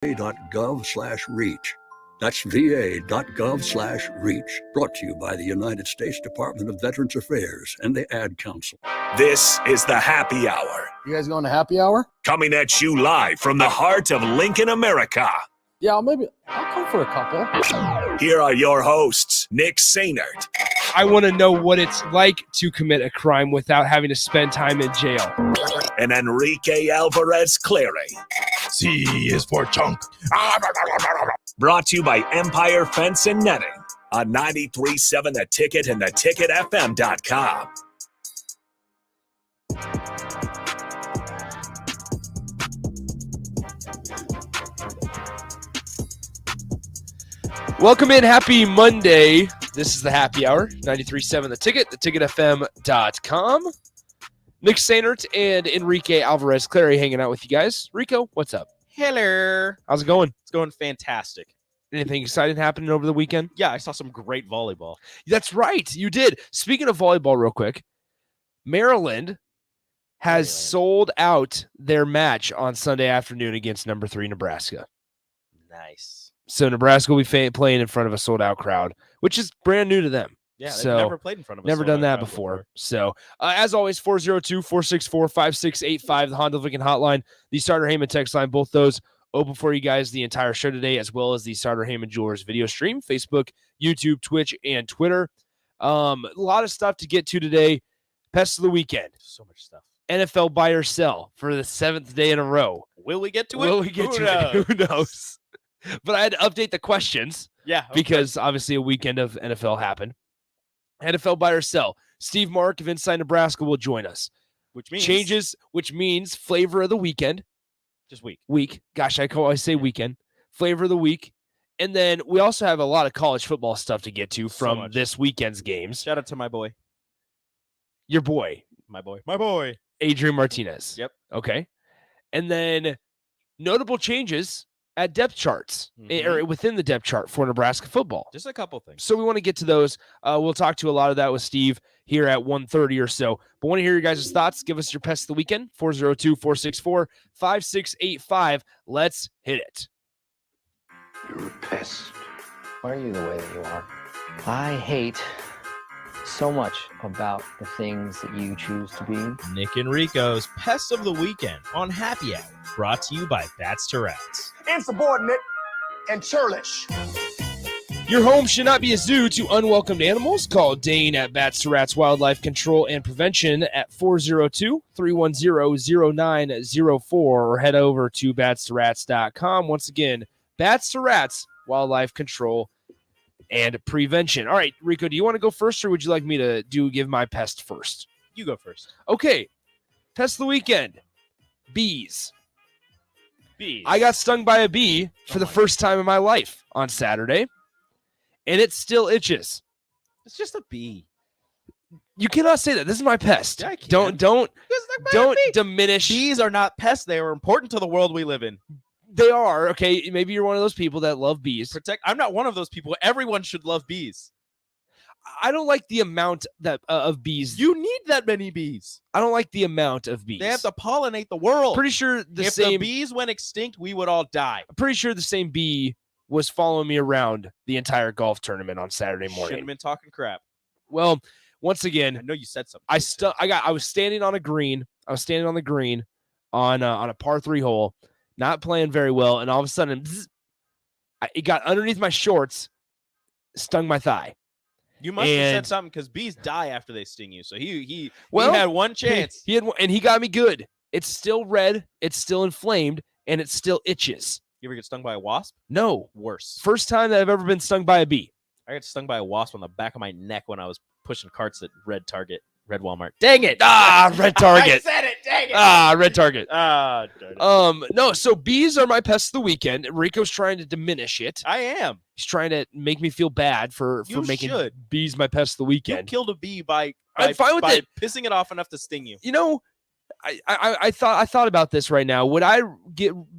va.gov/reach. That's va.gov/reach. Brought to you by the United States Department of Veterans Affairs and the Ad Council. This is the Happy Hour. You guys going to happy hour? Coming at you live from the heart of Lincoln, America. Yeah, I'll come for a couple. Here are your hosts, Nick Sainert. I want to know what it's like to commit a crime without having to spend time in jail. And Enrique Alvarez Clary. C is for chunk. Brought to you by Empire Fence and Netting on 93.7 The Ticket and theticketfm.com. Welcome in. Happy Monday. This is the Happy Hour, 93.7 The Ticket, theticketfm.com. Nick Sainert and Enrique Alvarez Clary hanging out with you guys. Rico, what's up? Hello. How's it going? It's going fantastic. Anything exciting happening over the weekend? Yeah, I saw some great volleyball. That's right. You did. Speaking of volleyball real quick, Maryland has sold out their match on Sunday afternoon against number 3 Nebraska. Nice. So Nebraska will be playing in front of a sold-out crowd, which is brand new to them. Yeah, they've so, never played in front of a never done sold-out that crowd before. So, as always, 402-464-5685, the Honda Lincoln Hotline, the Starter Heyman text line, both those open for you guys the entire show today, as well as the Starter Heyman Jewelers video stream, Facebook, YouTube, Twitch, and Twitter. A lot of stuff to get to today. Pests of the weekend. So much stuff. NFL buy or sell for the 7th day in a row. Will we get to it? Will we get to it? Who knows? But I had to update the questions. Yeah. Okay. Because obviously a weekend of NFL happened. NFL buy or sell. Steve Marik of Inside Nebraska will join us. Which means changes, which means flavor of the weekend. Just week. Gosh, I say weekend. Flavor of the week. And then we also have a lot of college football stuff to get to from this weekend's games. Shout out to my boy. Your boy. My boy. Adrian Martinez. Yep. Okay. And then notable changes at depth charts, or within the depth chart for Nebraska football. Just a couple things. So we want to get to those. We'll talk to a lot of that with Steve here at 1:30 or so. But want to hear your guys' thoughts. Give us your Pest of the Weekend, 402-464-5685. Let's hit it. You're a pest. Why are you the way that you are? I hate so much about the things that you choose to be. Nick Enrico's Pest of the Weekend on Happy Hour, brought to you by Bats to Rats. Insubordinate and churlish. Your home should not be a zoo to unwelcomed animals. Call Dane at Bats to Rats Wildlife Control and Prevention at 402-310-0904 or head over to batstoRats.com. Once again, Bats to Rats Wildlife Control and Prevention. All right, Rico, do you want to go first, or would you like me to give my pest first? You go first. Okay. Pest of the weekend. Bees. Bees. I got stung by a bee for the first time in my life on Saturday, and it still itches. It's just a bee. You cannot say that. This is my pest. Yeah, I can. Don't diminish. Bees are not pests. They are important to the world we live in. They are, okay, maybe you're one of those people that love bees. I'm not one of those people. Everyone should love bees. I don't like the amount that of bees. You need that many bees. I don't like the amount of bees. They have to pollinate the world. Pretty sure if the bees went extinct, we would all die. I'm pretty sure the same bee was following me around the entire golf tournament on Saturday morning. Shouldn't have been talking crap. Well, once again, I know you said something. I was standing on a green. I was standing on the green on a par 3 hole, not playing very well, and all of a sudden, it got underneath my shorts, stung my thigh. You must have said something because bees die after they sting you. So he had one chance. He got me good. It's still red. It's still inflamed, and it still itches. You ever get stung by a wasp? No. Worse. First time that I've ever been stung by a bee. I got stung by a wasp on the back of my neck when I was pushing carts at Red Walmart. Dang it! Red Target. I said it. Dang it! Red Target. Darn it. No. So bees are my pest of the weekend. Rico's trying to diminish it. I am. He's trying to make me feel bad for making bees my pest of the weekend. You killed a bee by I'm fine with it. Pissing it off enough to sting you. You know, I thought about this right now. Would I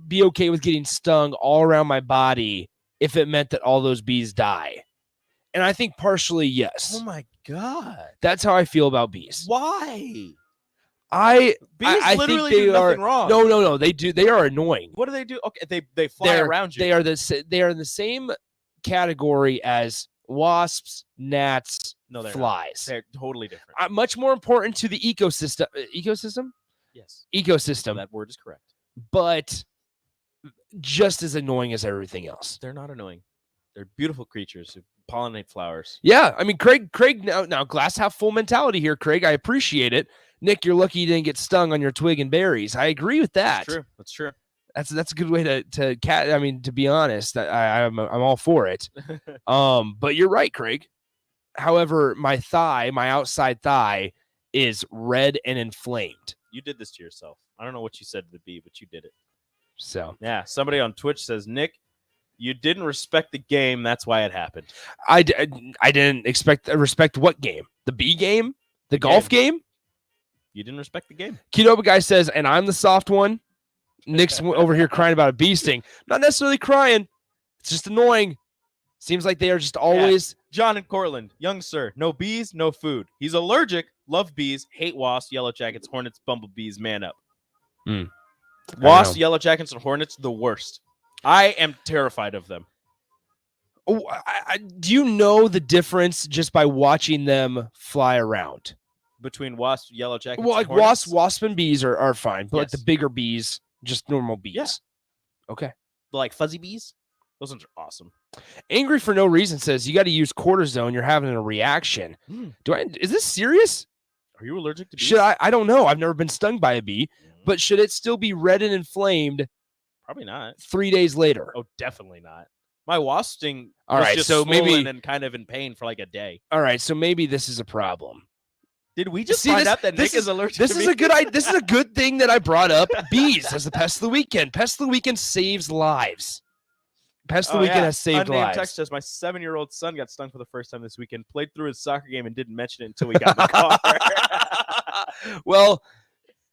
be okay with getting stung all around my body if it meant that all those bees die? And I think partially yes. Oh my God. That's how I feel about bees. Why? Bees I literally think they do are. nothing wrong. No. They do. They are annoying. What do they do? Okay, they fly They're- around you. They are in the same category as wasps, gnats, No, they're not. flies. They're totally different. Much more important to the ecosystem. Yes. Ecosystem, That word is correct. but just as annoying as everything else. They're not annoying. They're beautiful creatures who pollinate flowers. Yeah, I mean, Craig. Now, glass half full mentality here, Craig. I appreciate it. Nick, you're lucky you didn't get stung on your twig and berries. I agree with that. That's true. That's a good way to be honest, I'm all for it. But you're right, Craig. However, my outside thigh is red and inflamed. You did this to yourself. I don't know what you said to the bee, but you did it. So Yeah, somebody on Twitch says, Nick, you didn't respect the game. That's why it happened. I didn't respect what game? The bee game? The golf game? You didn't respect the game. Kidoba guy says, and I'm the soft one. Nick's over here crying about a bee sting. Not necessarily crying. It's just annoying. Seems like they are just always. John and Cortland, young sir, no bees, no food. He's allergic, love bees, hate wasps, yellow jackets, hornets, bumblebees, man up. Wasps, yellow jackets, and hornets, the worst. I am terrified of them. Oh, do you know the difference just by watching them fly around? Between wasps, yellow jackets, Well, like and hornets? wasp and bees are fine, but like Yes. the bigger bees, just normal bees. Yeah. Okay. Like fuzzy bees? Those ones are awesome. Angry for no reason says you got to use cortisone. You're having a reaction. Is this serious? Are you allergic to bees? Should I don't know. I've never been stung by a bee, but should it still be red and inflamed Probably not. 3 days later? Oh, definitely not. My wasp sting All was right, just so maybe- swollen and kind of in pain for like a day. All right, so maybe this is a problem. Did we just See, find this- out that this Nick is allergic This to is bees? a good This is a good thing that I brought up bees as the pest of the weekend. Pest of the weekend saves lives. Pest of the weekend has saved Unnamed lives. text says, my 7-year-old son got stung for the first time this weekend, played through his soccer game and didn't mention it until we got in the car. Well,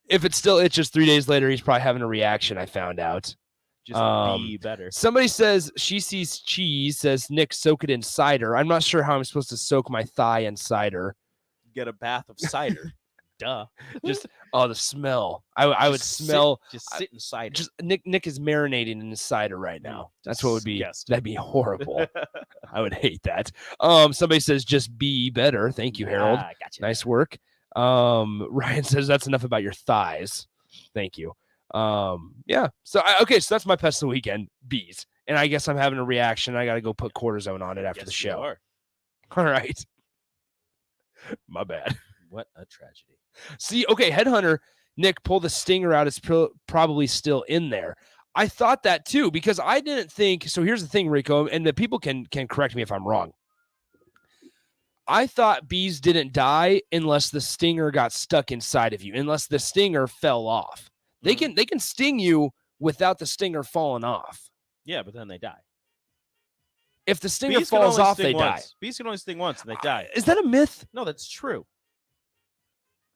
if it still itches 3 days later, he's probably having a reaction, I found out. Just be better. Somebody says she sees cheese, says Nick, soak it in cider. I'm not sure how I'm supposed to soak my thigh in cider. Get a bath of cider. Duh. Just the smell. I would smell. Just sit in cider. Just Nick is marinating in the cider right now. That's what would be. Disgusting. That'd be horrible. I would hate that. Somebody says just be better. Thank you, Harold. Gotcha. Nice work. Ryan says that's enough about your thighs. Thank you. Yeah. So so that's my pest of the weekend, bees. And I guess I'm having a reaction. I got to go put cortisone on it after the show. All right. My bad. What a tragedy. See, okay, Headhunter, Nick, pull the stinger out. It's probably still in there. I thought that too, because I didn't think. So here's the thing, Rico, and the people can correct me if I'm wrong. I thought bees didn't die unless the stinger got stuck inside of you, unless the stinger fell off. They can sting you without the stinger falling off. Yeah, but then they die. If the stinger Bees can falls only off, sting they die. once. Bees can only sting once and they die. Is that a myth? No, that's true.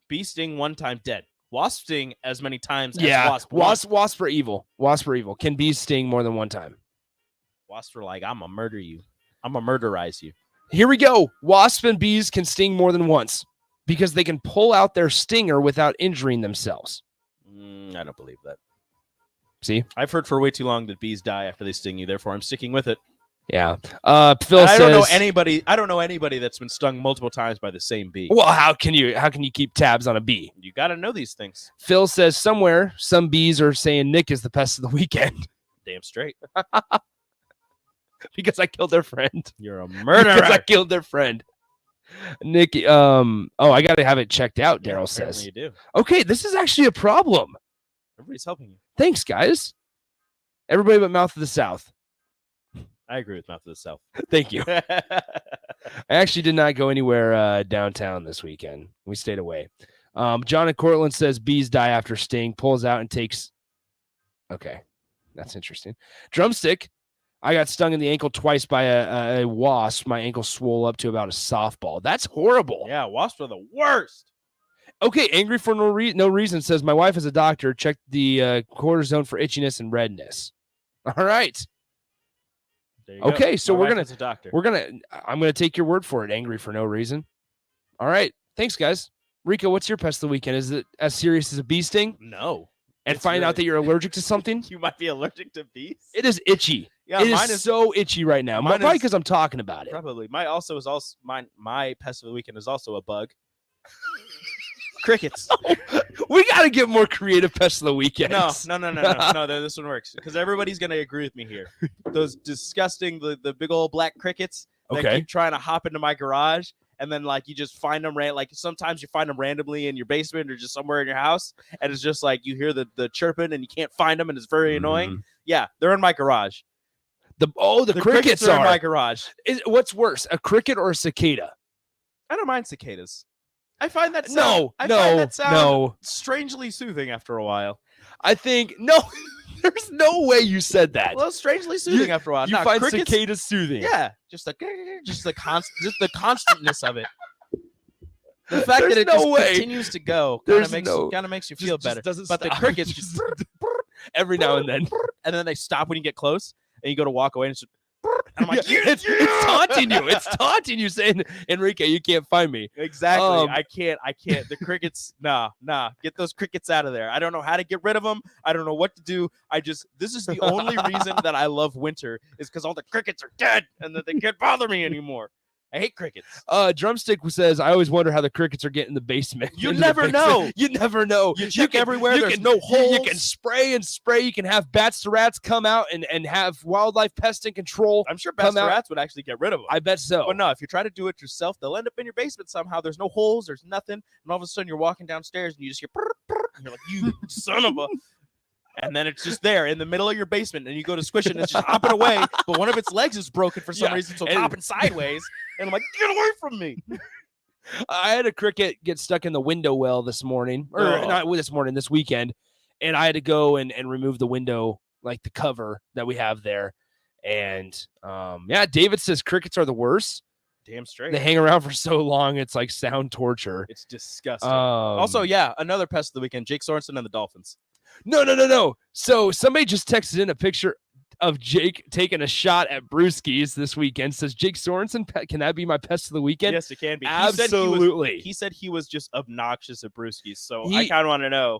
Bee sting one time, dead. Wasp sting as many times as wasp. Wasp are evil. Wasp are evil. Can bees sting more than one time? Wasps are like, I'm going to murder you. I'm going to murderize you. Here we go. Wasp and bees can sting more than once because they can pull out their stinger without injuring themselves. I don't believe that. See? I've heard for way too long that bees die after they sting you. Therefore, I'm sticking with it. Yeah. Phil says, I don't know anybody that's been stung multiple times by the same bee. Well, how can you keep tabs on a bee? You got to know these things. Phil says somewhere some bees are saying Nick is the pest of the weekend Damn straight. because I killed their friend. You're a murderer. Because I killed their friend. Nick, I got to have it checked out, Yeah, Daryl apparently says. you do. Okay, this is actually a problem. Everybody's helping you. Thanks, guys. Everybody but Mouth of the South. I agree with Mouth of the South. Thank you. I actually did not go anywhere downtown this weekend. We stayed away. John and Cortland says bees die after sting, pulls out and takes. Okay, that's interesting. Drumstick. I got stung in the ankle twice by a wasp. My ankle swole up to about a softball. That's horrible. Yeah, wasps are the worst. Okay, angry for no reason says my wife is a doctor. Check the cortisone for itchiness and redness. All right. There you Okay, go. so My we're wife gonna is a doctor. I'm gonna take your word for it. Angry for no reason. All right. Thanks, guys. Rico, what's your pest of the weekend? Is it as serious as a bee sting? No. And It's find out really- that you're allergic to something? You might be allergic to bees. It is itchy. Yeah, it mine is so itchy right now. mine Probably is- because I'm talking about it. Probably. My pest of the weekend is also a bug. Crickets. We got to get more creative pests of the weekend. No. This one works because everybody's gonna agree with me here. Those disgusting, the big old black crickets that Okay. keep trying to hop into my garage, and then like you just find them like sometimes you find them randomly in your basement or just somewhere in your house, and it's just like you hear the chirping and you can't find them, and it's very annoying. Yeah, they're in my garage. The crickets are are in my garage. What's worse, a cricket or a cicada? I don't mind cicadas. I find that No, sound, I find that sound no. strangely soothing after a while. I think no. There's no way you said that. Well, strangely soothing after a while. You Nah, find crickets, cicadas soothing. yeah, just the constantness of it. The fact There's that it no just way. continues to go There's kind of makes you feel better. Doesn't But the stop. crickets just every now and then. and then they stop when you get close, and you go to walk away, and it's just, and I'm like, Yeah, it's taunting you. It's taunting you, saying, "Enrique, you can't find me." exactly. Um, I can't. The crickets. Nah. Get those crickets out of there. I don't know how to get rid of them. I don't know what to do. This is the only reason that I love winter is because all the crickets are dead and that they can't bother me anymore. I hate crickets. Drumstick says, "I always wonder how the crickets are getting in the basement." You into the never basement." know. You never know. You check can- everywhere. you There's can- no You holes. can spray and spray. You can have bats to rats come out and have wildlife pest in control. I'm sure come best out- rats would actually get rid of them. I bet so. But no, if you try to do it yourself, they'll end up in your basement somehow. There's no holes. There's nothing. And all of a sudden, you're walking downstairs and you just hear, "Brr, brr," and you're like, you son of a. And then it's just there in the middle of your basement, and you go to squish it, and it's just hopping away. But one of its legs is broken for some Yeah, reason, so and- it's hopping sideways. And I'm like, get away from me. I had a cricket get stuck in the window well this morning, or Oh. not this morning, this weekend, and I had to go and remove the window, like the cover that we have there. And yeah, David says crickets are the worst. Damn straight. They hang around for so long, it's like sound torture. It's disgusting. Um, Also, yeah, another pest of the weekend, Jake Sorensen and the Dolphins. No. So somebody just texted in a picture of Jake taking a shot at Brewski's this weekend. Says Jake Sorensen, can that be my pest of the weekend? Yes, it can be. Absolutely. He said he was just obnoxious at Brewski's, so He- I kind of want to know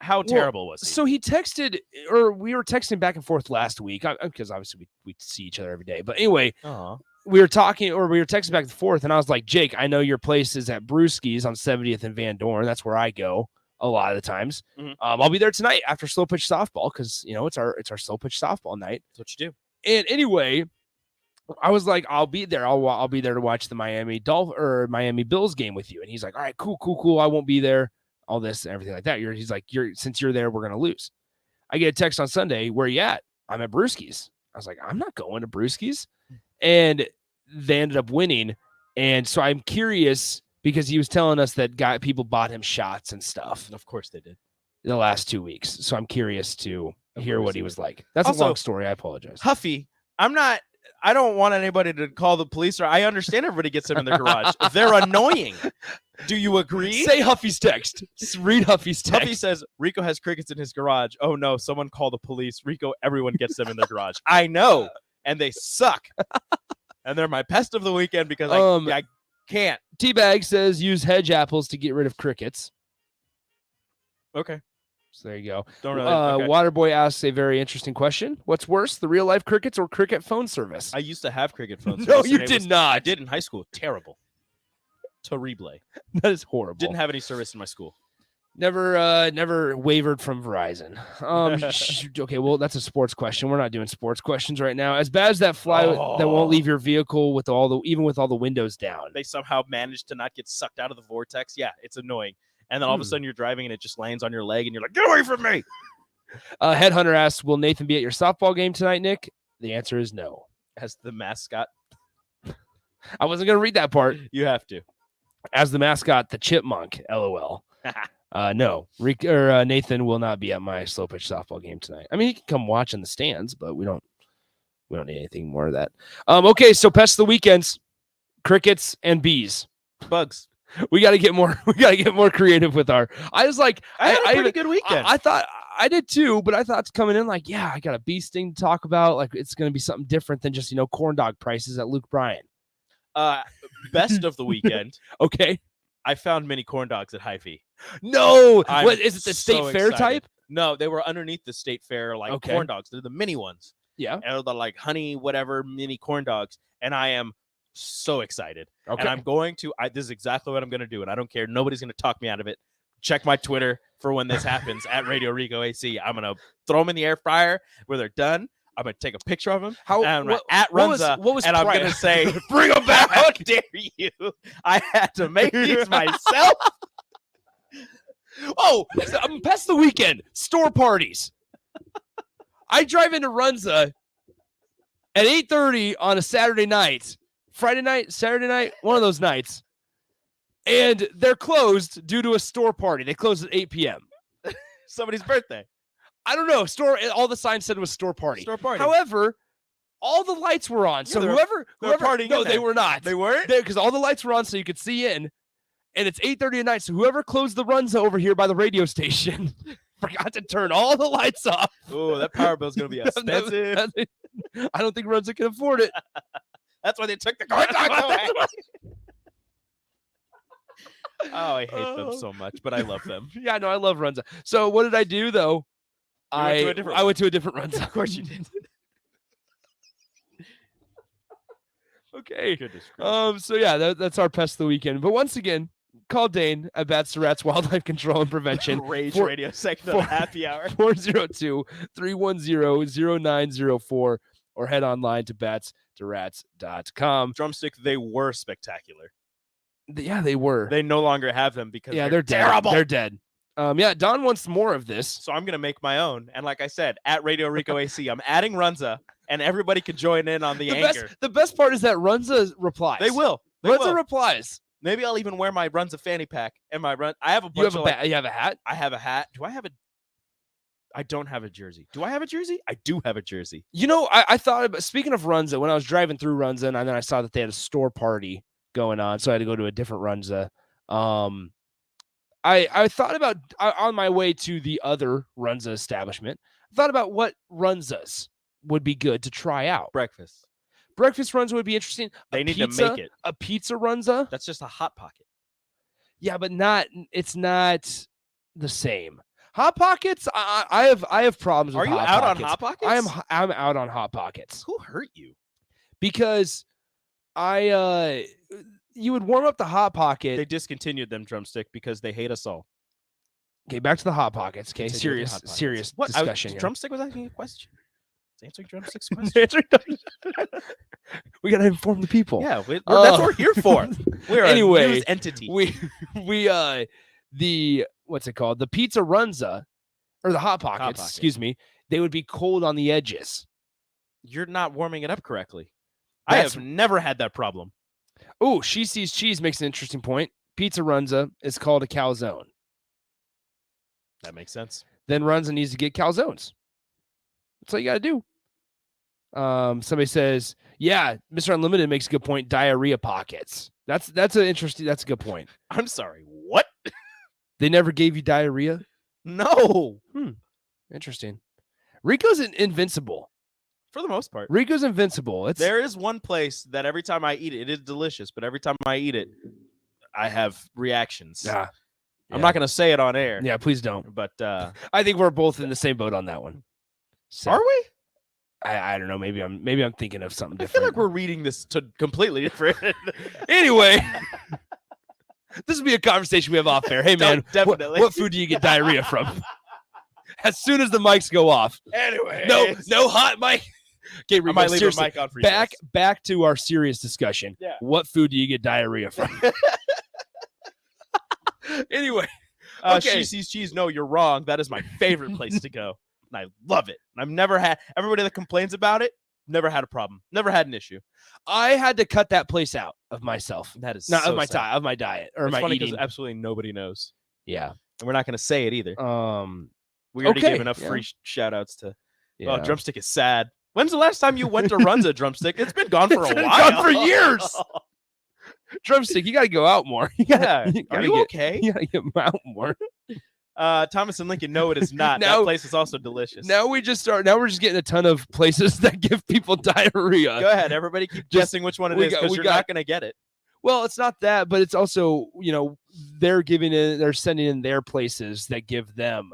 how terrible was he? So he texted, or we were texting back and forth last week because obviously we see each other every day. But anyway, we were talking, or we were texting back and forth, and I was like, Jake, I know your place is at Brewski's on 70th and Van Dorn. That's where I go a lot of the times. Mhm. I'll be there tonight after slow pitch softball because it's our slow pitch softball night. That's what you do. And anyway, I was like, I'll be there. I'll be there to watch the Miami Bills game with you. And he's like, all right, cool. I won't be there. All this and everything like that. He's like, since you're there, we're gonna lose. I get a text on Sunday, where you at? I'm at Brewski's. I was like, I'm not going to Brewski's. And they ended up winning. And so I'm curious because he was telling us that people bought him shots and stuff Of course they did. the last 2 weeks. So I'm curious to hear what he was like. That's Also, a long story. I apologize. Huffy, I don't want anybody to call the police, or I understand everybody gets them in their garage. They're annoying. Do you agree? Say Huffy's text. Read Huffy's text. Huffy says Rico has crickets in his garage. Oh no, someone call the police. Rico, everyone gets them in their garage. I know, and they suck. And they're my pest of the weekend because I can't. Teabag says use hedge apples to get rid of crickets. Okay. So there you go. Don't really. Okay. Waterboy asks a very interesting question. What's worse, the real life crickets or cricket phone service? I used to have cricket phones. No, you did not. I did in high school. Terrible. Terrible. That is horrible. Didn't have any service in my school. Never wavered from Verizon. Okay, well, that's a sports question. We're not doing sports questions right now. As bad as that fly that won't leave your vehicle with even with all the windows down. They somehow managed to not get sucked out of the vortex. Yeah, it's annoying. And then all of a sudden you're driving and it just lands on your leg and you're like, get away from me. Headhunter asks, will Nathan be at your softball game tonight, Nick? The answer is no. As the mascot, I wasn't going to read that part. you have to. As the mascot, the chipmunk, LOL. No, Nathan will not be at my slow pitch softball game tonight. I mean, he can come watch in the stands, but we don't need anything more of that. Okay, so pest of the weekends, crickets and bees. Bugs. We got to get more. We got to get more creative with our. I was like, I had a pretty good weekend. I thought I did too, but I thought it's coming in like, yeah, I got a bee sting to talk about. Like it's going to be something different than just corn dog prices at Luke Bryan. Best of the weekend. Okay. I found mini corn dogs at Hy-Vee. No, I'm what is it? The state so fair excited. type? No, they were underneath the state fair Okay. corn dogs. They're the mini ones. Yeah. And they're the like honey whatever mini corn dogs, and I am so excited. Okay. And I'm going to. This is exactly what I'm going to do, and I don't care. Nobody's going to talk me out of it. Check my Twitter for when this happens at Radio Rico AC. I'm going to throw them in the air fryer where they're done. I'm going to take a picture of them. How? And What, at what was, Runza, what was and I'm prior? going to say, Bring them back. how dare you? I had to make these myself. Oh, Pest the weekend. Store parties. I drive into Runza at 8:30 on a Saturday night. Friday night, Saturday night, one of those nights. And they're closed due to a store party. They closed at 8 p.m. Somebody's birthday. I don't know. All the signs said it was store party. Store party. However, all the lights were on. So they were- whoever partying no, in they there. were not. They weren't? Because all the lights were on so you could see in. And it's 8:30 at night. So whoever closed the Runza over here by the radio station forgot to turn all the lights off. Oh, that power bill's going to be expensive. I don't think Runza can afford it. That's why they took the corn dogs away. Oh, I hate them so much, but I love them. Yeah, no, I love Runza. So what did I do though? I went to a different Runza. Of course you did. Okay. Goodness gracious. So yeah, that's our Pest of the weekend. But once again, call Dane at Bats to Rats Wildlife Control and Prevention. Rage for- radio segment on happy hour. 402-310-0904 or head online to batstoRats.com. Drumstick, they were spectacular. Yeah, they were. They no longer have them because they're dead. terrible. They're dead. Yeah, Don wants more of this. So I'm going to make my own. And like I said, at Radio Rico AC, I'm adding Runza, and everybody can join in on the anger. The best part is that Runza replies. They will. Runza replies. Maybe I'll even wear my Runza fanny pack and my run. I have a You bunch have of you have a hat? I have a hat. Do I have a? I don't have a jersey. Do I have a jersey? I do have a jersey. You know, I thought about, speaking of Runza, when I was driving through Runza, and then I saw that they had a store party going on, so I had to go to a different Runza. I thought about on my way to the other Runza establishment. I thought about what Runzas would be good to try out. Breakfast Runza would be interesting. They need to make it. A pizza Runza. That's just a hot pocket. Yeah, but it's not the same. Hot Pockets, I have problems with. Are you Hot out Pockets. on Hot Pockets? I'm out on Hot Pockets. Who hurt you? Because you would warm up the Hot Pocket. They discontinued them, Drumstick, because they hate us all. Okay, back to the Hot Pockets. Okay, Continue with the Hot Pockets. serious What? discussion. here. Drumstick was asking a question. It's answering Drumstick's question. We gotta inform the people. Yeah, that's what we're here for. We're Anyway, a news entity. we the what's it called? The Pizza Runza or the Hot Pockets, Pocket. excuse me. They would be cold on the edges. You're not warming it up correctly. That's- I have never had that problem. Oh, She Sees Cheese makes an interesting point. Pizza Runza is called a calzone. That makes sense. Then Runza needs to get calzones. That's all you got to do. Somebody says, yeah, Mr. Unlimited makes a good point. Diarrhea pockets. That's a good point. I'm sorry. What? They never gave you diarrhea? No. Interesting. Rico's invincible. For the most part. Rico's invincible. There is one place that every time I eat it, it is delicious, but every time I eat it, I have reactions. Yeah. I'm not going to say it on air. Yeah, please don't. But I think we're both in the same boat on that one. So, are we? I don't know. Maybe I'm thinking of something I different. feel like we're reading this to completely different. Anyway, this will be a conversation we have off air. Hey man, Definitely. what food do you get diarrhea from? As soon as the mics go off. Anyway, No hot mic. Okay, I might leave seriously, a mic on for you. back to our serious discussion. Yeah. What food do you get diarrhea from? Anyway, okay. She Sees Cheese. No, you're wrong. That is my favorite place to go, and I love it. And I've never had everybody that complains about it. Never had a problem. Never had an issue. I had to cut that place out of myself. That is Not so of my sad. of my diet or It's my funny eating. because absolutely nobody knows, Yeah. and we're not going to say it either. We already okay, gave enough yeah. free shout outs to. Yeah. Oh, Drumstick is sad. When's the last time you went to Runza, Drumstick? It's been gone for It's a been while. gone for years. Drumstick, you got to go out more. You gotta, Yeah. Are gotta you get, okay? You got to get out more. Thomas and Lincoln, no, it is not. Now- That place is also delicious. Now we're just getting a ton of places that give people diarrhea. Go ahead. Everybody keep Just- guessing which one it we is got- because we you're got- not going to get it. Well, it's not that, but it's also, they're sending in their places that give them,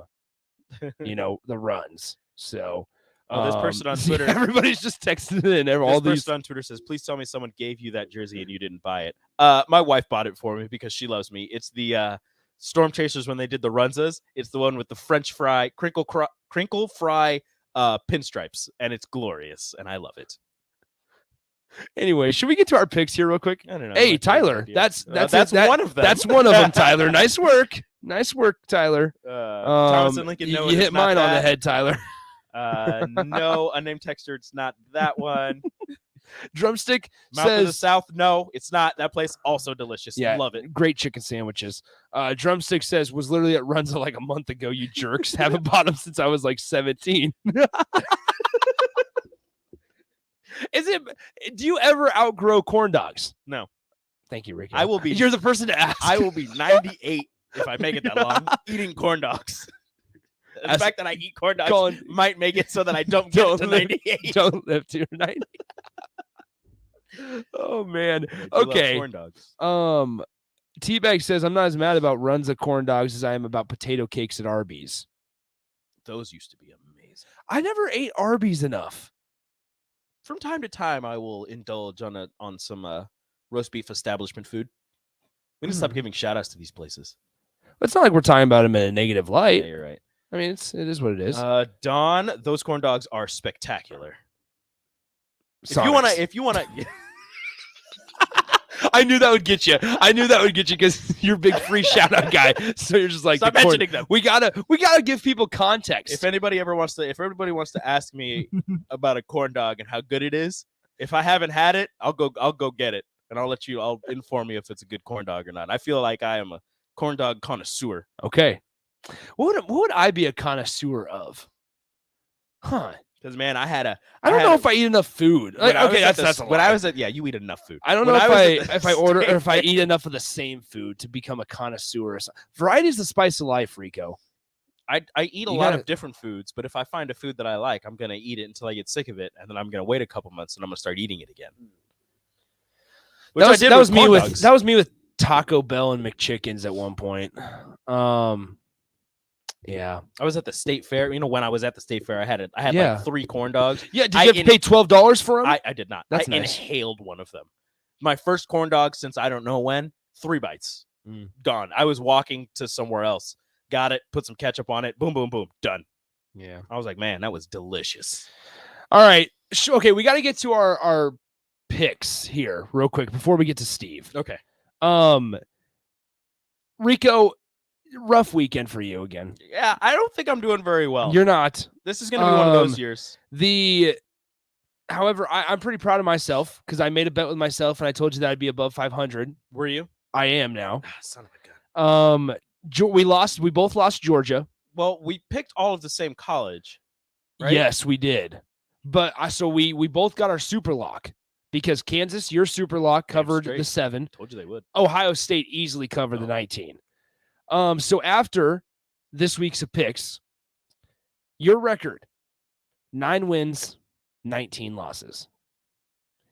the runs. So, this person on Twitter, everybody's just texting in. This person on Twitter says, "Please tell me someone gave you that jersey and you didn't buy it." My wife bought it for me because she loves me. It's the Storm Chasers when they did the Runzas. It's the one with the French fry crinkle fry pinstripes, and it's glorious, and I love it. Anyway, should we get to our picks here real quick? I don't know. Hey, Tyler, that's one of them. That's one of them, Tyler. Nice work, Tyler. Thomas and Lincoln. No, you hit mine on the head, Tyler. No, unnamed texter. It's not that one. Drumstick Mouth says of the South. No, it's not. That place also delicious. Yeah, love it. Great chicken sandwiches. Drumstick says was literally at Runza like a month ago. You jerks haven't bought them since I was like 17. Do you ever outgrow corn dogs? No. Thank you, Ricky. You're the person to ask. I will be 98 if I make it that long eating corn dogs. The fact that I eat corn dogs might make it so that I don't get to 98. Don't live to your 90. Oh man. Okay. Corn dogs. Teabag says I'm not as mad about runs of corn dogs as I am about potato cakes at Arby's. Those used to be amazing. I never ate Arby's enough. From time to time, I will indulge on some roast beef establishment food. We need to stop giving shout outs to these places. It's not like we're talking about them in a negative light. Yeah, you're right. I mean, it is what it is. Don, those corn dogs are spectacular. Sonics. If you wanna, I knew that would get you. Because you're a big free shout out guy. So you're just like, stop mentioning them. We gotta give people context. If everybody wants to ask me about a corn dog and how good it is, if I haven't had it, I'll go get it, and I'll inform you if it's a good corn dog or not. I feel like I am a corn dog connoisseur. Okay. What would I be a connoisseur of? Huh. Because man, I don't know if I eat enough food. Like, okay, that's a when I was at you eat enough food. I don't know if I order or if I eat enough of the same food to become a connoisseur. Variety is the spice of life, Rico. I eat a lot of different foods, but if I find a food that I like, I'm gonna eat it until I get sick of it, and then I'm gonna wait a couple months and I'm gonna start eating it again. That was me with Taco Bell and McChickens at one point. Yeah, I was at the state fair. When I was at the state fair, I had like 3 corn dogs. Yeah, did you have to pay $12 for them? I did not. That's I nice. inhaled one of them. My first corn dog since I don't know when. 3 bites, gone. I was walking to somewhere else, got it, put some ketchup on it, boom, boom, boom, done. Yeah, I was like, man, that was delicious. All right, okay, we got to get to our picks here real quick before we get to Steve. Okay, Rico. Rough weekend for you again. Yeah, I don't think I'm doing very well. You're not. This is going to be one of those years. However, I'm pretty proud of myself because I made a bet with myself and I told you that I'd be above 500. Were you? I am now. Son of a gun. We both lost Georgia. Well, we picked all of the same college, right? Yes, we did. But so we both got our super lock because Kansas, your super lock covered the 7. Told you they would. Ohio State easily covered the 19. So after this week's of picks, your record, 9 wins, 19 losses.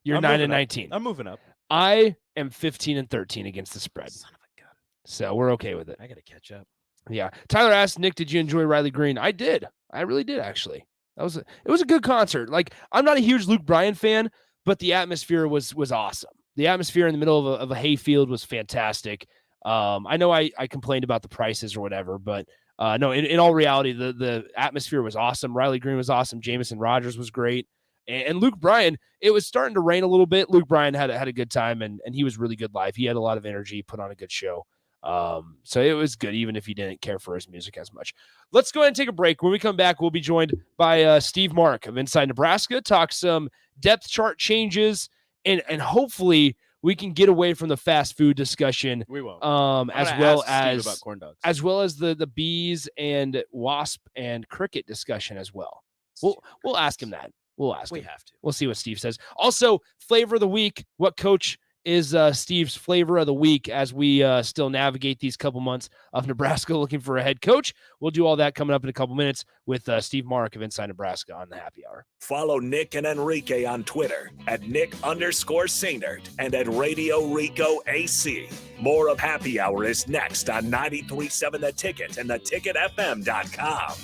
You're 9-19. I'm moving up. I am 15-13 against the spread. Son of a gun. So we're okay with it. I got to catch up. Yeah. Tyler asked, Nick, did you enjoy Riley Green? I did. I really did, actually. It was a good concert. Like, I'm not a huge Luke Bryan fan, but the atmosphere was awesome. The atmosphere in the middle of a hayfield was fantastic. I know I complained about the prices or whatever, but no, in all reality, the atmosphere was awesome. Riley Green was awesome. Jamison Rogers was great. And Luke Bryan, it was starting to rain a little bit. Luke Bryan had a good time, and he was really good live. He had a lot of energy, put on a good show. So it was good, even if you didn't care for his music as much. Let's go ahead and take a break. When we come back, we'll be joined by Steve Marik of Inside Nebraska, talk some depth chart changes, and hopefully we can get away from the fast food discussion. We won't. As well as about corn dogs. as well as the bees and wasp and cricket discussion as well. We'll ask him that. We have to. We'll see what Steve says. Also, flavor of the week. What coach is Steve's flavor of the week as we still navigate these couple months of Nebraska looking for a head coach. We'll do all that coming up in a couple minutes with Steve Marik of Inside Nebraska on the Happy Hour. Follow Nick and Enrique on Twitter at Nick_Sainert and at Radio Rico AC. More of Happy Hour is next on 93.7 The Ticket and theticketfm.com.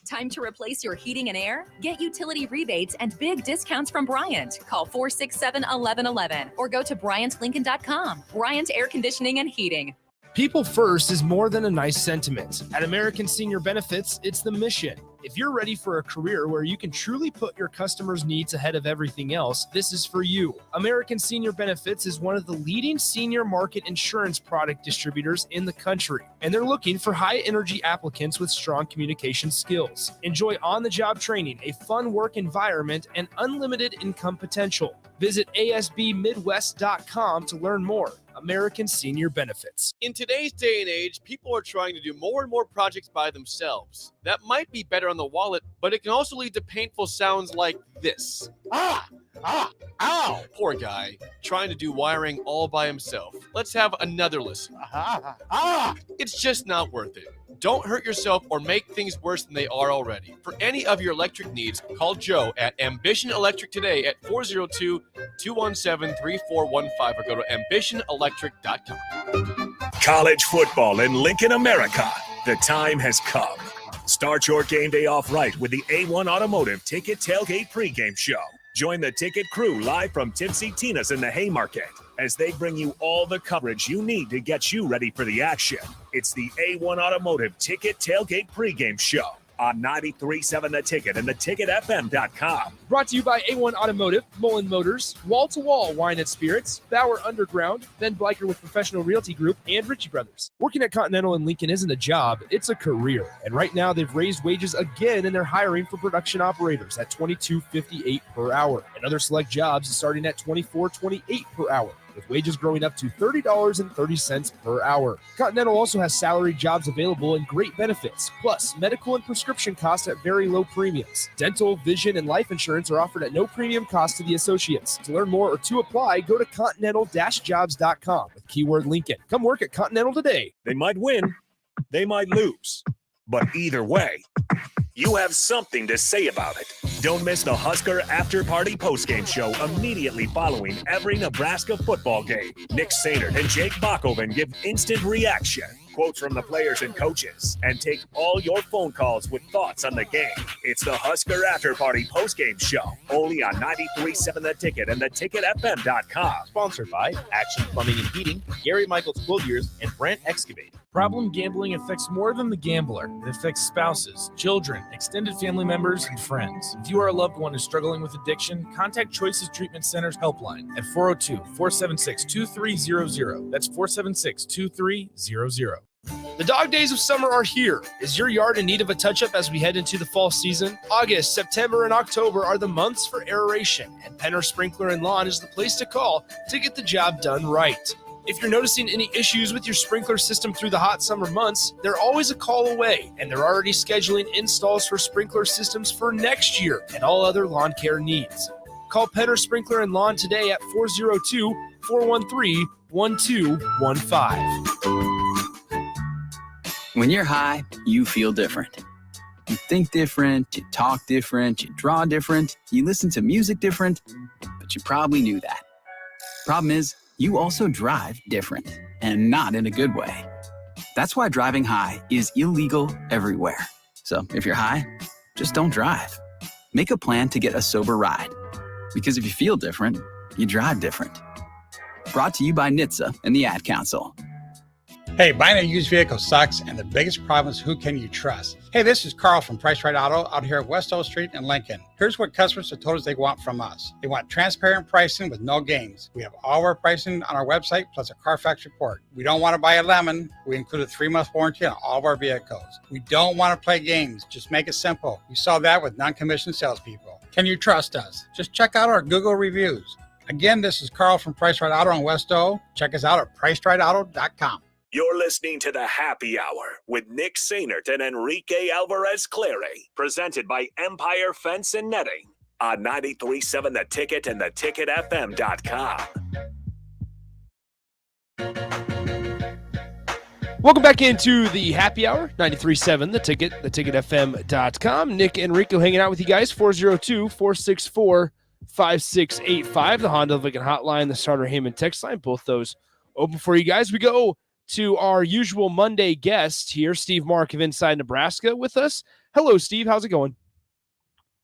Time to replace your heating and air? Get utility rebates and big discounts from Bryant. Call 467-1111 or go to BryantLincoln.com. Bryant Air Conditioning and Heating. People first is more than a nice sentiment. At American Senior Benefits, it's the mission. If you're ready for a career where you can truly put your customers' needs ahead of everything else, this is for you. American Senior Benefits is one of the leading senior market insurance product distributors in the country, and they're looking for high-energy applicants with strong communication skills. Enjoy on-the-job training, a fun work environment, and unlimited income potential. Visit ASBMidwest.com to learn more. American Senior Benefits. In today's day and age, people are trying to do more and more projects by themselves. That might be better on the wallet, but it can also lead to painful sounds like this. Ow! Poor guy, trying to do wiring all by himself. Let's have another listen. It's just not worth it. Don't hurt yourself or make things worse than they are already. For any of your electric needs, call Joe at Ambition Electric today at 402-217-3415 or go to ambitionelectric.com. College football in Lincoln, America. The time has come. Start your game day off right with the A1 Automotive Ticket Tailgate pregame show. Join the ticket crew live from Tipsy Tina's in the Haymarket as they bring you all the coverage you need to get you ready for the action. It's the A1 Automotive Ticket Tailgate pregame show on 93.7 The Ticket and theticketfm.com. Brought to you by A1 Automotive, Mullen Motors, Wall to Wall Wine and Spirits, Bauer Underground, Ben Bleicher with Professional Realty Group, and Ritchie Brothers. Working at Continental in Lincoln isn't a job, it's a career. And right now they've raised wages again and they're hiring for production operators at $22.58 per hour. And other select jobs starting at $24.28 per hour, with wages growing up to $30.30 per hour. Continental also has salary jobs available and great benefits, plus medical and prescription costs at very low premiums. Dental, vision, and life insurance are offered at no premium cost to the associates. To learn more or to apply, go to continental-jobs.com with keyword Lincoln. Come work at Continental today. They might win, they might lose, but either way, you have something to say about it. Don't miss the Husker After Party postgame show immediately following every Nebraska football game. Nick Sainert and Jake Bachhoven give instant reaction, quotes from the players and coaches, and take all your phone calls with thoughts on the game. It's the Husker After Party postgame show, only on 93.7 The Ticket and theticketfm.com. Sponsored by Action Plumbing and Heating, Gary Michaels Clothiers, and Brent Excavate. Problem gambling affects more than the gambler. It affects spouses, children, extended family members, and friends. If you are a loved one who's struggling with addiction, contact Choices Treatment Center's helpline at 402-476-2300. That's 476-2300. The dog days of summer are here. Is your yard in need of a touch-up as we head into the fall season? August, September, and October are the months for aeration, and Penner Sprinkler and Lawn is the place to call to get the job done right. If you're noticing any issues with your sprinkler system through the hot summer months, they're always a call away, and they're already scheduling installs for sprinkler systems for next year and all other lawn care needs. Call Penner Sprinkler and Lawn today at 402-413-1215. When you're high, you feel different. You think different, you talk different, you draw different, you listen to music different, but you probably knew that. Problem is, you also drive different, and not in a good way. That's why driving high is illegal everywhere. So if you're high, just don't drive. Make a plan to get a sober ride. Because if you feel different, you drive different. Brought to you by NHTSA and the Ad Council. Hey, buying a used vehicle sucks, and the biggest problem is who can you trust? Hey, this is Carl from Price Right Auto out here at West O Street in Lincoln. Here's what customers have told us they want from us. They want transparent pricing with no games. We have all our pricing on our website, plus a Carfax report. We don't want to buy a lemon. We include a 3-month warranty on all of our vehicles. We don't want to play games. Just make it simple. We saw that with non-commissioned salespeople. Can you trust us? Just check out our Google reviews. Again, this is Carl from Price Right Auto on West O. Check us out at pricerightauto.com. You're listening to the Happy Hour with Nick Sainert and Enrique Alvarez Clary, presented by Empire Fence and Netting. on 93.7 The Ticket and theticketfm.com. Welcome back into the happy hour, 93.7 The Ticket, theticketfm.com. Nick and Rico hanging out with you guys, 402-464-5685, the Honda Lincoln hotline, the Starter Heyman text line, both those open for you guys. We go to our usual Monday guest here, Steve Mark of Inside Nebraska with us. Hello, Steve. How's it going?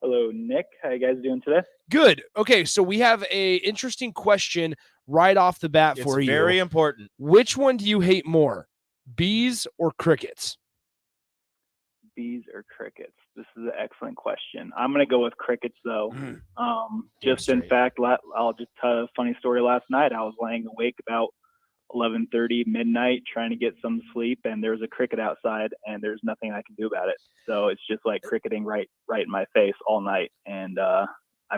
Hello, Nick. How you guys doing today? Good. Okay, so we have a interesting question right off the bat for you. It's very important. Which one do you hate more, bees or crickets? Bees or crickets? This is an excellent question. I'm going to go with crickets, though. Just in fact, I'll just tell a funny story. Last night, I was laying awake about 11:30 midnight trying to get some sleep, and there's a cricket outside, and there's nothing I can do about it. So it's just like cricketing right in my face all night. And I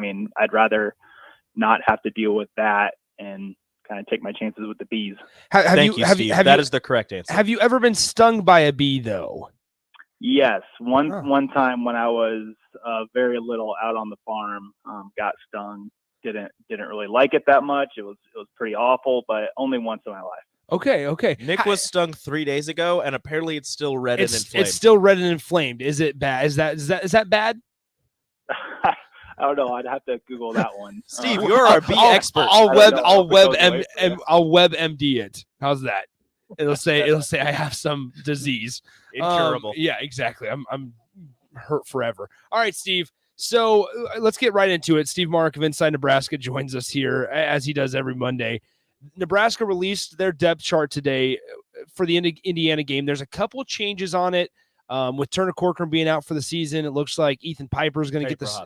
mean, I'd rather not have to deal with that and kind of take my chances with the bees. Thank you, Steve. That is the correct answer. Have you ever been stung by a bee, though? Yes, one time when I was very little out on the farm, got stung. Didn't really like it that much. It was pretty awful, but only once in my life. Okay. Nick was stung 3 days ago, and apparently it's still red and inflamed. It's still red and inflamed. Is it bad? Is that bad? I don't know. I'd have to Google that one. Steve, you're our bee expert. I'll WebMD it. How's that? It'll say I have some disease. Incurable. Yeah, exactly. I'm hurt forever. All right, Steve. So let's get right into it. Steve Mark of Inside Nebraska joins us here, as he does every Monday. Nebraska released their depth chart today for the Indiana game. There's a couple of changes on it. With Turner Corcoran being out for the season, it looks like Ethan Piper is going to get this.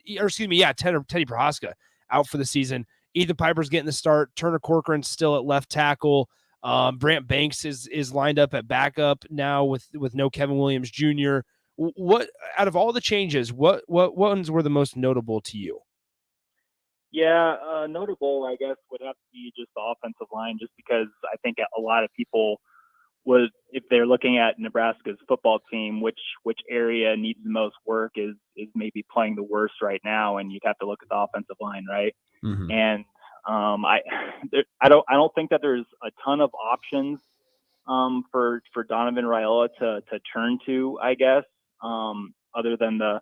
Teddy Prohaska out for the season. Ethan Piper's getting the start. Turner Corcoran's still at left tackle. Brant Banks is lined up at backup now with no Kevin Williams Jr. What out of all the changes, what ones were the most notable to you? Yeah, notable, I guess, would have to be just the offensive line, just because I think a lot of people would, if they're looking at Nebraska's football team, which area needs the most work is maybe playing the worst right now, and you'd have to look at the offensive line, right? Mm-hmm. And I don't think that there's a ton of options for Donovan Raiola to turn to, I guess. Other than the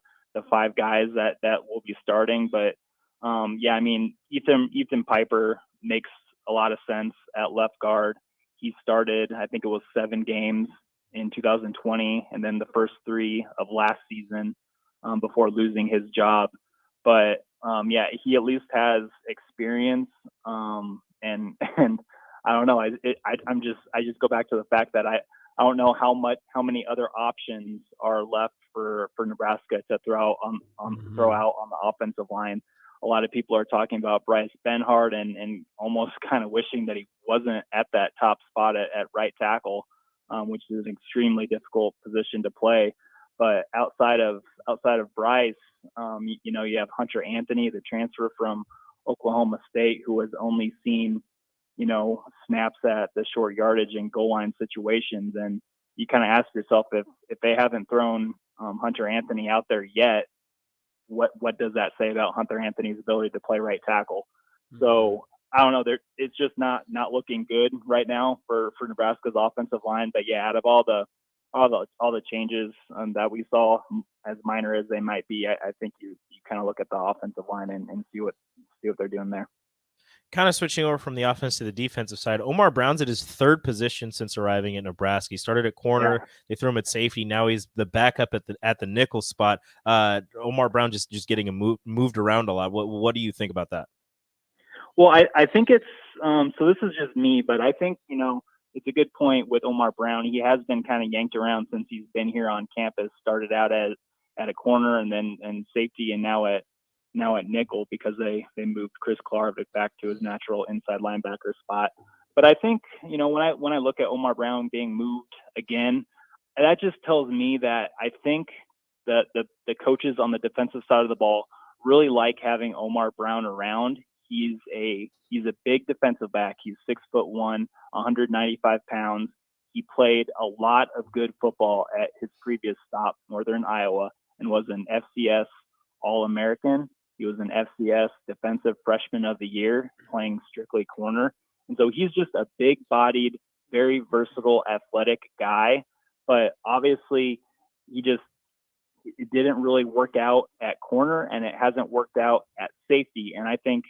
five guys that will be starting. But I mean, Ethan Piper makes a lot of sense at left guard. He started, I think it was 7 games in 2020, and then the first 3 of last season before losing his job. But he at least has experience. And I don't know. I just go back to the fact that I don't know how many other options are left for Nebraska to throw out on the offensive line. A lot of people are talking about Bryce Benhart and almost kind of wishing that he wasn't at that top spot at right tackle, which is an extremely difficult position to play. But outside of Bryce, you have Hunter Anthony, the transfer from Oklahoma State, who has only seen snaps at the short yardage and goal line situations. And you kind of ask yourself, if they haven't thrown Hunter Anthony out there yet, what does that say about Hunter Anthony's ability to play right tackle? Mm-hmm. So I don't know. It's just not looking good right now for Nebraska's offensive line. But yeah, out of all the changes that we saw, as minor as they might be, I think you kind of look at the offensive line and see what they're doing there. Kind of switching over from the offense to the defensive side, Omar Brown's at his 3rd position since arriving at Nebraska. He started at corner. Yeah. They threw him at safety. Now he's the backup at the nickel spot. Omar Brown just getting moved around a lot. What do you think about that? Well, I think it's so this is just me, but I think it's a good point with Omar Brown. He has been kind of yanked around since he's been here on campus. Started out at a corner and then safety, and now at nickel because they moved Chris Klarvik back to his natural inside linebacker spot. But I think, when I look at Omar Brown being moved again, that just tells me that I think that the coaches on the defensive side of the ball really like having Omar Brown around. He's a big defensive back. He's 6'1", 195 pounds. He played a lot of good football at his previous stop, Northern Iowa, and was an FCS All-American. He was an FCS Defensive Freshman of the Year, playing strictly corner. And so he's just a big-bodied, very versatile, athletic guy. But obviously, it didn't really work out at corner, and it hasn't worked out at safety. And I think,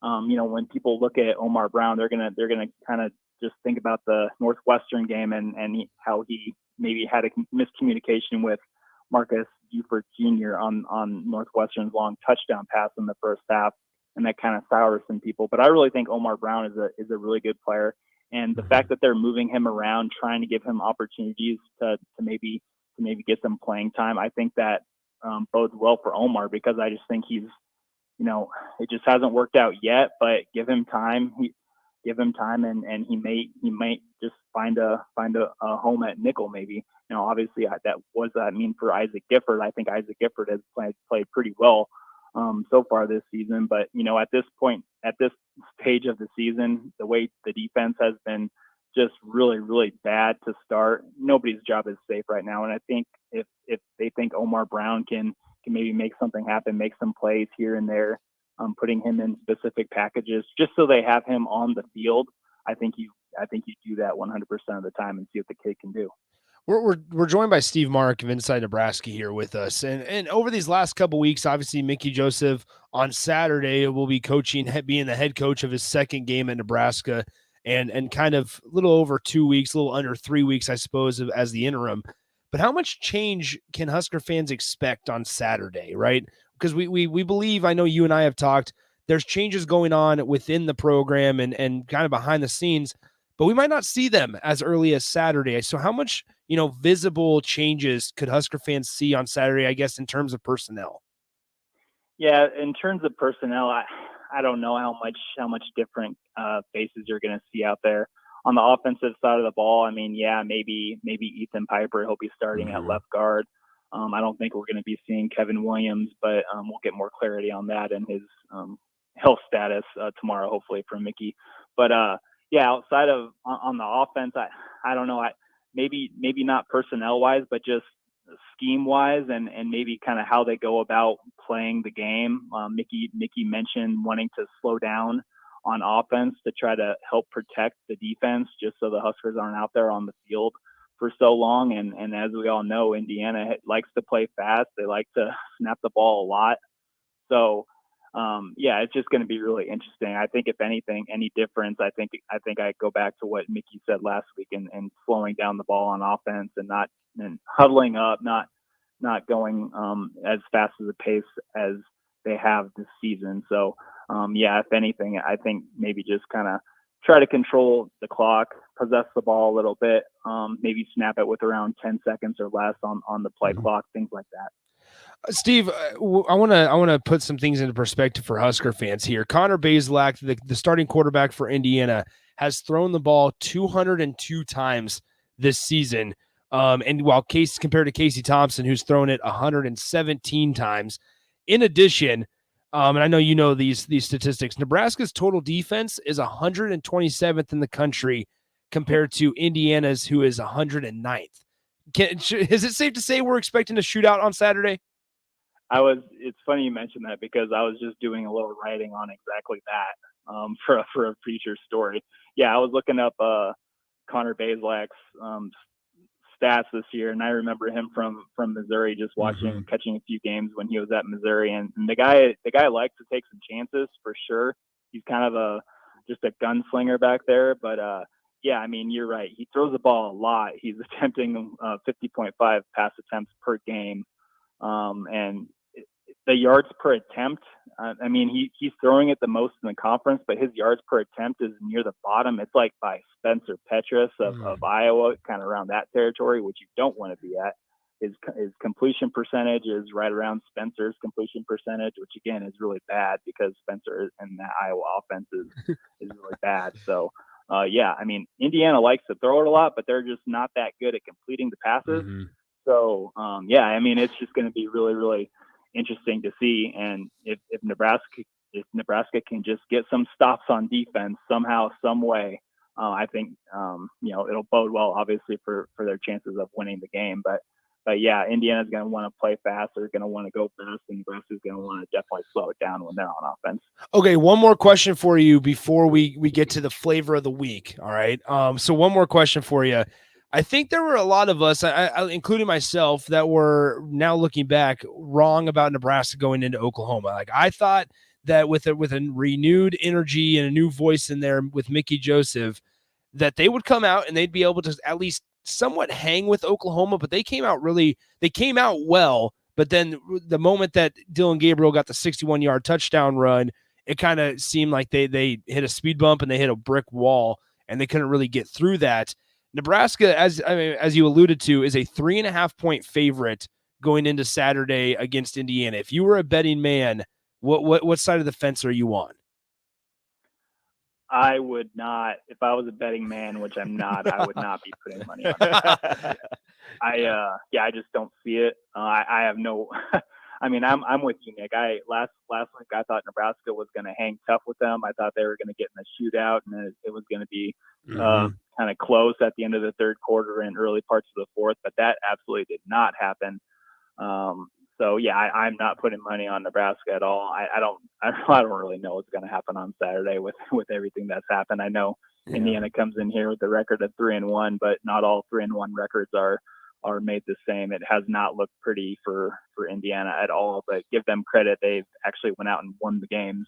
when people look at Omar Brown, they're gonna kind of just think about the Northwestern game and how he maybe had a miscommunication with Marcus Buford Jr. on Northwestern's long touchdown pass in the first half, and that kind of sours some people. But I really think Omar Brown is a really good player, and the fact that they're moving him around, trying to give him opportunities to maybe get some playing time, I think that bodes well for Omar, because I just think he's, it just hasn't worked out yet, but give him time. And he might just find a home at nickel, maybe. Obviously that what does that mean for Isaac Gifford? I think Isaac Gifford has played pretty well so far this season, but at this point, at this stage of the season, the way the defense has been just really, really bad to start, nobody's job is safe right now. And I think if they think Omar Brown can maybe make something happen, make some plays here and there, putting him in specific packages just so they have him on the field, I think you do that 100% of the time and see what the kid can do. We're joined by Steve Marik of Inside Nebraska here with us, and over these last couple weeks, obviously Mickey Joseph on Saturday will be being the head coach of his second game at Nebraska, and kind of a little over 2 weeks, a little under 3 weeks, I suppose, as the interim. But how much change can Husker fans expect on Saturday, right? Because we believe, I know you and I have talked, there's changes going on within the program and kind of behind the scenes, but we might not see them as early as Saturday. So how much, visible changes could Husker fans see on Saturday, I guess, in terms of personnel? Yeah, in terms of personnel, I don't know how much different faces you're going to see out there. On the offensive side of the ball, I mean, yeah, maybe Ethan Piper, he'll be starting at left guard. I don't think we're going to be seeing Kevin Williams, but we'll get more clarity on that and his health status tomorrow, hopefully, from Mickey. But yeah, outside of on the offense, I don't know. Maybe not personnel wise, but just scheme wise, and maybe kind of how they go about playing the game. Mickey mentioned wanting to slow down on offense to try to help protect the defense, just so the Huskers aren't out there on the field for so long. And as we all know, Indiana likes to play fast. They like to snap the ball a lot. So yeah, it's just going to be really interesting. I think if anything, any difference, I think I go back to what Mickey said last week and slowing down the ball on offense and huddling up, not going as fast as a pace as they have this season. So yeah, if anything, I think maybe just kind of try to control the clock, possess the ball a little bit, maybe snap it with around 10 seconds or less on the play clock, things like that. Steve, I want to put some things into perspective for Husker fans here. Connor Bazelak, the starting quarterback for Indiana, has thrown the ball 202 times this season. And while compared to Casey Thompson, who's thrown it 117 times. In addition, and I know you know these statistics, Nebraska's total defense is 127th in the country compared to Indiana's, who is 109th. Is it safe to say we're expecting a shootout on Saturday? It's funny you mentioned that, because I was just doing a little writing on exactly that for a future story. Yeah, I was looking up Connor Bazelak's stats this year, and I remember him from Missouri, just watching, catching a few games when he was at Missouri, and the guy likes to take some chances for sure. He's kind of just a gunslinger back there, but yeah, I mean, you're right. He throws the ball a lot. He's attempting 50.5 pass attempts per game, and the yards per attempt, I mean, he's throwing it the most in the conference, but his yards per attempt is near the bottom. It's like by Spencer Petras of Iowa, kind of around that territory, which you don't want to be at. His completion percentage is right around Spencer's completion percentage, which again is really bad, because Spencer and that Iowa offense is really bad. So yeah, I mean, Indiana likes to throw it a lot, but they're just not that good at completing the passes. So yeah, I mean, it's just going to be really, really interesting to see. And if Nebraska can just get some stops on defense somehow, some way, I think it'll bode well, obviously, for their chances of winning the game. But yeah, Indiana's going to want to play fast. They're going to want to go fast, and Nebraska's going to want to definitely slow it down when they're on offense. Okay, one more question for you before we get to the flavor of the week. All right. So one more question for you. I think there were a lot of us, including myself, that were now looking back wrong about Nebraska going into Oklahoma. Like I thought that with a renewed energy and a new voice in there with Mickey Joseph, that they would come out and they'd be able to at least somewhat hang with Oklahoma, but they came out well. But then the moment that Dylan Gabriel got the 61-yard touchdown run, it kind of seemed like they hit a speed bump and they hit a brick wall and they couldn't really get through that. Nebraska, as you alluded to, is a 3.5-point favorite going into Saturday against Indiana. If you were a betting man, what side of the fence are you on? I would not, if I was a betting man, which I'm not, I would not be putting money on it. I just don't see it. I have no. I mean, I'm with you, Nick. Last week I thought Nebraska was going to hang tough with them. I thought they were going to get in a shootout, and it was going to be kind of close at the end of the third quarter and early parts of the fourth. But that absolutely did not happen. So yeah, I'm not putting money on Nebraska at all. I don't really know what's going to happen on Saturday with everything that's happened. I know Indiana comes in here with a record of 3-1, but not all 3-1 records are made the same. It has not looked pretty for Indiana at all, but give them credit. They've actually went out and won the games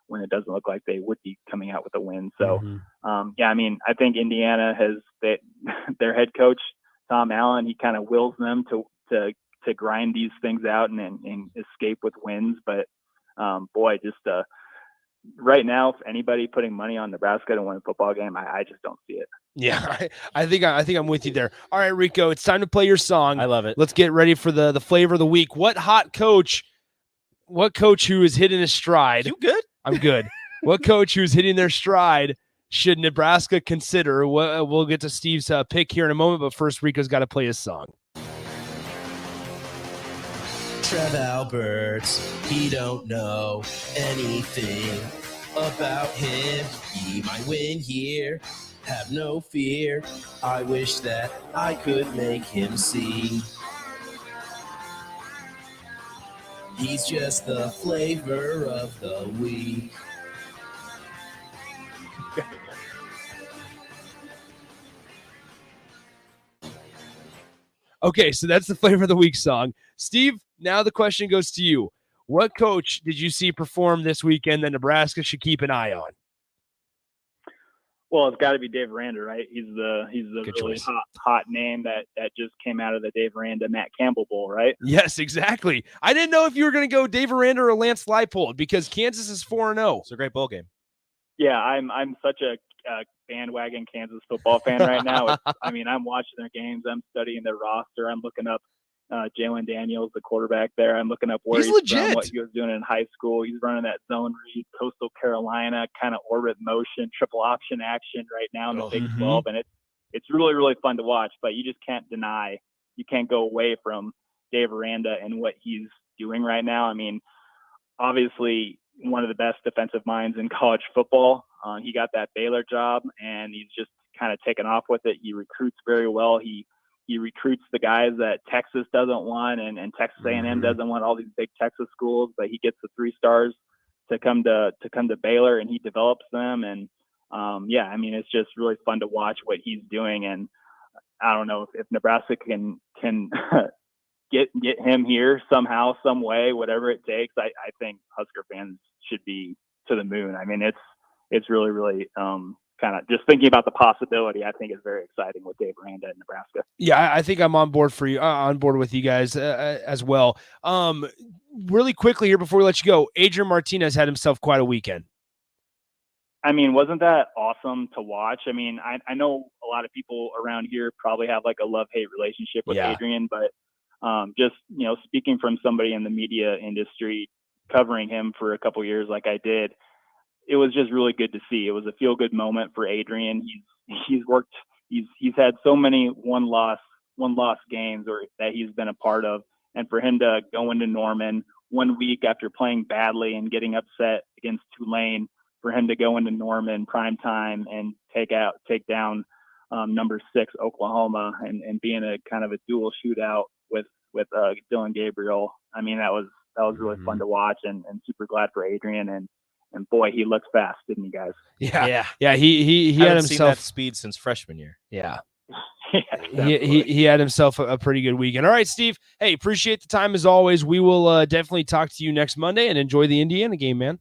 when it doesn't look like they would be coming out with a win. So, yeah, I mean, I think Indiana their head coach, Tom Allen, he kind of wills them to grind these things out and escape with wins. But right now, if anybody putting money on Nebraska to win a football game, I just don't see it. Yeah, I think I'm with you there. All right, Rico, it's time to play your song. I love it. Let's get ready for the flavor of the week. What coach who is hitting his stride? You good? I'm good. What coach who's hitting their stride should Nebraska consider? We'll get to Steve's pick here in a moment, but first, Rico's got to play his song. Trev Alberts, he don't know anything about him. He might win here, have no fear. I wish that I could make him see. He's just the flavor of the week. Okay, so that's the flavor of the week song. Steve, now the question goes to you. What coach did you see perform this weekend that Nebraska should keep an eye on? Well, it's got to be Dave Aranda, right? He's the Good really choice. hot name that just came out of the Dave Aranda Matt Campbell Bowl, right? Yes, exactly. I didn't know if you were going to go Dave Aranda or Lance Leipold because Kansas is 4-0. It's a great bowl game. Yeah, I'm such a bandwagon Kansas football fan right now. I mean, I'm watching their games. I'm studying their roster. I'm looking up Jalen Daniels, the quarterback there. I'm looking up where he's from, what he was doing in high school. He's running that zone read, Coastal Carolina kind of orbit motion, triple option action right now in the Big 12, and it's really, really fun to watch. But you just can't deny, you can't go away from Dave Aranda and what he's doing right now. I mean, obviously one of the best defensive minds in college football. He got that Baylor job, and he's just kind of taken off with it. He recruits very well. He recruits the guys that Texas doesn't want, and Texas A&M doesn't want, all these big Texas schools, but he gets the 3 stars to come to Baylor, and he develops them. And yeah, I mean, it's just really fun to watch what he's doing. And I don't know if Nebraska can get him here somehow, some way, whatever it takes. I think Husker fans should be to the moon. I mean, it's really, really kind of just thinking about the possibility. I think is very exciting with Dave Aranda in Nebraska. Yeah, I think I'm on board with you guys as well. Really quickly here before we let you go, Adrian Martinez had himself quite a weekend. I mean, wasn't that awesome to watch? I mean, I know a lot of people around here probably have like a love-hate relationship with Adrian, but just, speaking from somebody in the media industry, covering him for a couple years like I did, it was just really good to see. It was a feel-good moment for Adrian. He's had so many one-loss games that he's been a part of, and for him to go into Norman 1 week after playing badly and getting upset against Tulane, for him to go into Norman prime time and take down number 6 Oklahoma and be in a kind of a dual shootout with Dylan Gabriel. I mean, that was really fun to watch, and super glad for Adrian. And boy, he looks fast, didn't he, guys? Yeah. He had Haven't seen that himself speed since freshman year. Yeah. Yes, he had himself a pretty good weekend. All right, Steve. Hey, appreciate the time as always. We will definitely talk to you next Monday, and enjoy the Indiana game, man.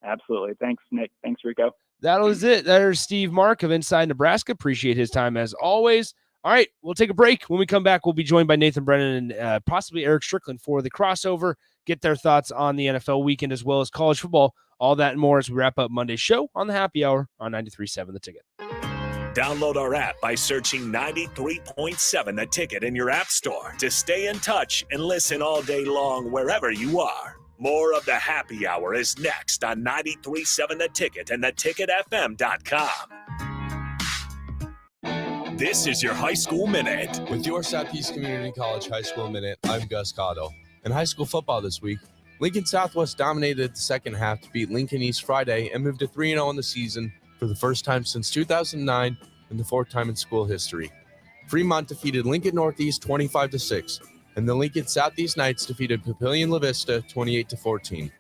Absolutely. Thanks, Nick. Thanks, Rico. That was it. There's Steve Mark of Inside Nebraska. Appreciate his time as always. All right, we'll take a break. When we come back, we'll be joined by Nathan Brennan and possibly Eric Strickland for the crossover. Get their thoughts on the NFL weekend as well as college football. All that and more as we wrap up Monday's show on the Happy Hour on 93.7 The Ticket. Download our app by searching 93.7 The Ticket in your app store to stay in touch and listen all day long wherever you are. More of the Happy Hour is next on 93.7 The Ticket and theticketfm.com. This is your High School Minute. With your Southeast Community College High School Minute, I'm Gus Cotto. In high school football this week, Lincoln Southwest dominated the second half to beat Lincoln East Friday and moved to 3-0 in the season for the first time since 2009 and the fourth time in school history. Fremont defeated Lincoln Northeast 25-6, and the Lincoln Southeast Knights defeated Papillion La Vista 28-14.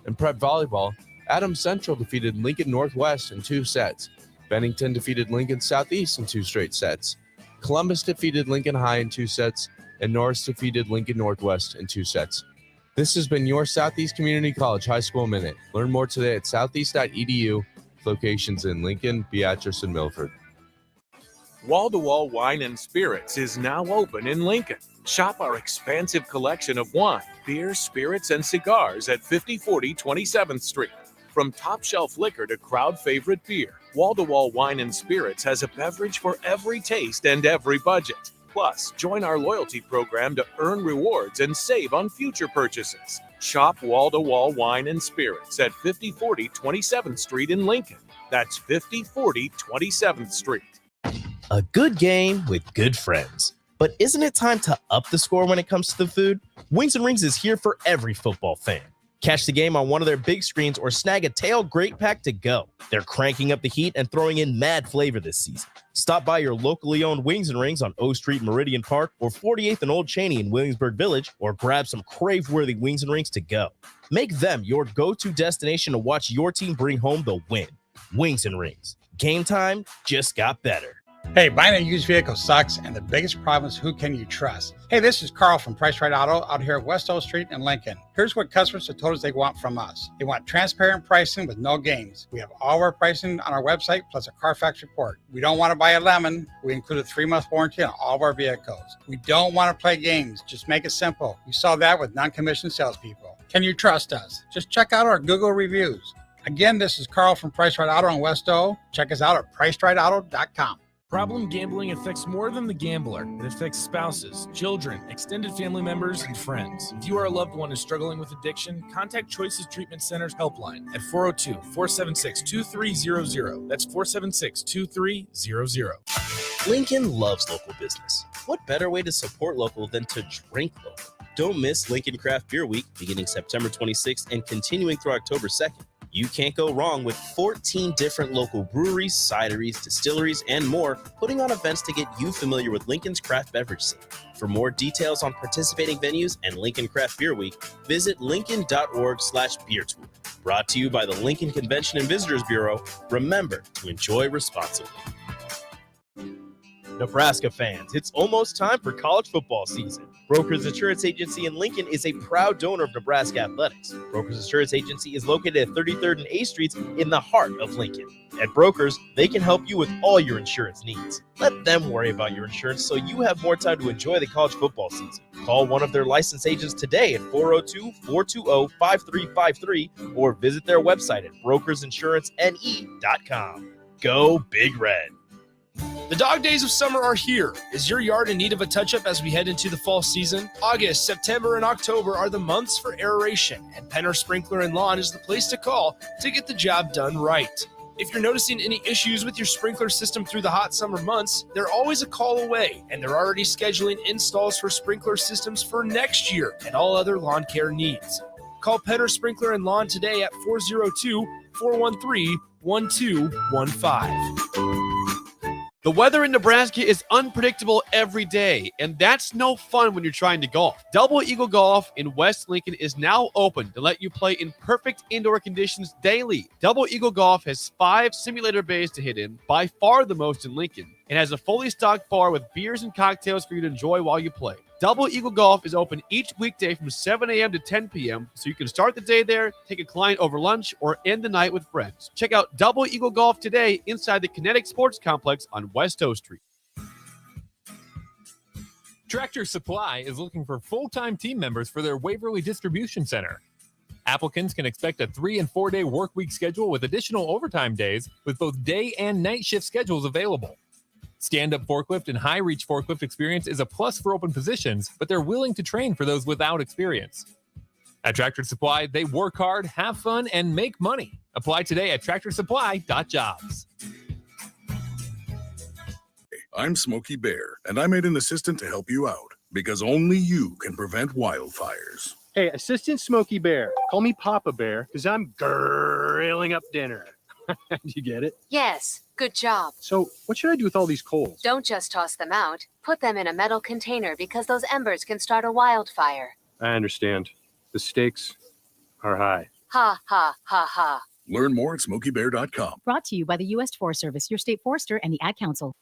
In prep volleyball, Adams Central defeated Lincoln Northwest in 2 sets. Bennington defeated Lincoln Southeast in 2 straight sets. Columbus defeated Lincoln High in 2 sets, and Norris defeated Lincoln Northwest in 2 sets. This has been your Southeast Community College High School Minute. Learn more today at southeast.edu, locations in Lincoln, Beatrice, and Milford. Wall-to-Wall Wine and Spirits is now open in Lincoln. Shop our expansive collection of wine, beer, spirits, and cigars at 5040 27th Street. From top-shelf liquor to crowd-favorite beer, Wall-to-Wall Wine and Spirits has a beverage for every taste and every budget. Plus, join our loyalty program to earn rewards and save on future purchases. Shop Wall-to-Wall Wine and Spirits at 5040 27th Street in Lincoln. That's 5040 27th Street. A good game with good friends. But isn't it time to up the score when it comes to the food? Wings and Rings is here for every football fan. Catch the game on one of their big screens or snag a tailgate pack to go. They're cranking up the heat and throwing in mad flavor this season. Stop by your locally owned Wings and Rings on O Street, Meridian Park, or 48th and Old Cheney in Williamsburg Village, or grab some crave-worthy Wings and Rings to go. Make them your go-to destination to watch your team bring home the win. Wings and Rings. Game time just got better. Hey, buying a used vehicle sucks, and the biggest problem is who can you trust? Hey, this is Carl from Price Right Auto out here at West O Street in Lincoln. Here's what customers have told us they want from us. They want transparent pricing with no games. We have all of our pricing on our website, plus a Carfax report. We don't want to buy a lemon. We include a 3-month warranty on all of our vehicles. We don't want to play games. Just make it simple. You saw that with non-commissioned salespeople. Can you trust us? Just check out our Google reviews. Again, this is Carl from Price Right Auto in West O. Check us out at pricerightauto.com. Problem gambling affects more than the gambler. It affects spouses, children, extended family members, and friends. If you are a loved one who's struggling with addiction, contact Choices Treatment Center's helpline at 402-476-2300. That's 476-2300. Lincoln loves local business. What better way to support local than to drink local? Don't miss Lincoln Craft Beer Week beginning September 26th and continuing through October 2nd. You can't go wrong with 14 different local breweries, cideries, distilleries, and more putting on events to get you familiar with Lincoln's craft beverage scene. For more details on participating venues and Lincoln Craft Beer Week, visit lincoln.org/beer tour. Brought to you by the Lincoln Convention and Visitors Bureau. Remember to enjoy responsibly. Nebraska fans, it's almost time for college football season. Brokers Insurance Agency in Lincoln is a proud donor of Nebraska Athletics. Brokers Insurance Agency is located at 33rd and A Streets in the heart of Lincoln. At Brokers, they can help you with all your insurance needs. Let them worry about your insurance so you have more time to enjoy the college football season. Call one of their licensed agents today at 402-420-5353 or visit their website at brokersinsuranceNE.com. Go Big Red. The dog days of summer are here. Is your yard in need of a touch-up as we head into the fall season? August, September, and October are the months for aeration, and Penner Sprinkler and Lawn is the place to call to get the job done right. If you're noticing any issues with your sprinkler system through the hot summer months, they're always a call away, and they're already scheduling installs for sprinkler systems for next year and all other lawn care needs. Call Penner Sprinkler and Lawn today at 402-413-1215. The weather in Nebraska is unpredictable every day, and that's no fun when you're trying to golf. Double Eagle Golf in West Lincoln is now open to let you play in perfect indoor conditions daily. Double Eagle Golf has 5 simulator bays to hit in, by far the most in Lincoln, and has a fully stocked bar with beers and cocktails for you to enjoy while you play. Double Eagle Golf is open each weekday from 7 a.m. to 10 p.m., so you can start the day there, take a client over lunch, or end the night with friends. Check out Double Eagle Golf today inside the Kinetic Sports Complex on West O Street. Tractor Supply is looking for full-time team members for their Waverly Distribution Center. Applicants can expect a 3- and 4-day work week schedule with additional overtime days, with both day and night shift schedules available. Stand-up forklift and high-reach forklift experience is a plus for open positions, but they're willing to train for those without experience. At Tractor Supply, they work hard, have fun, and make money. Apply today at tractorsupply.jobs. I'm Smokey Bear, and I made an assistant to help you out, because only you can prevent wildfires. Hey, Assistant Smokey Bear, call me Papa Bear, because I'm grilling up dinner. Do you get it? Yes, good job. So, what should I do with all these coals? Don't just toss them out. Put them in a metal container because those embers can start a wildfire. I understand. The stakes are high. Ha, ha, ha, ha. Learn more at SmokeyBear.com. Brought to you by the U.S. Forest Service, your state forester, and the Ad Council.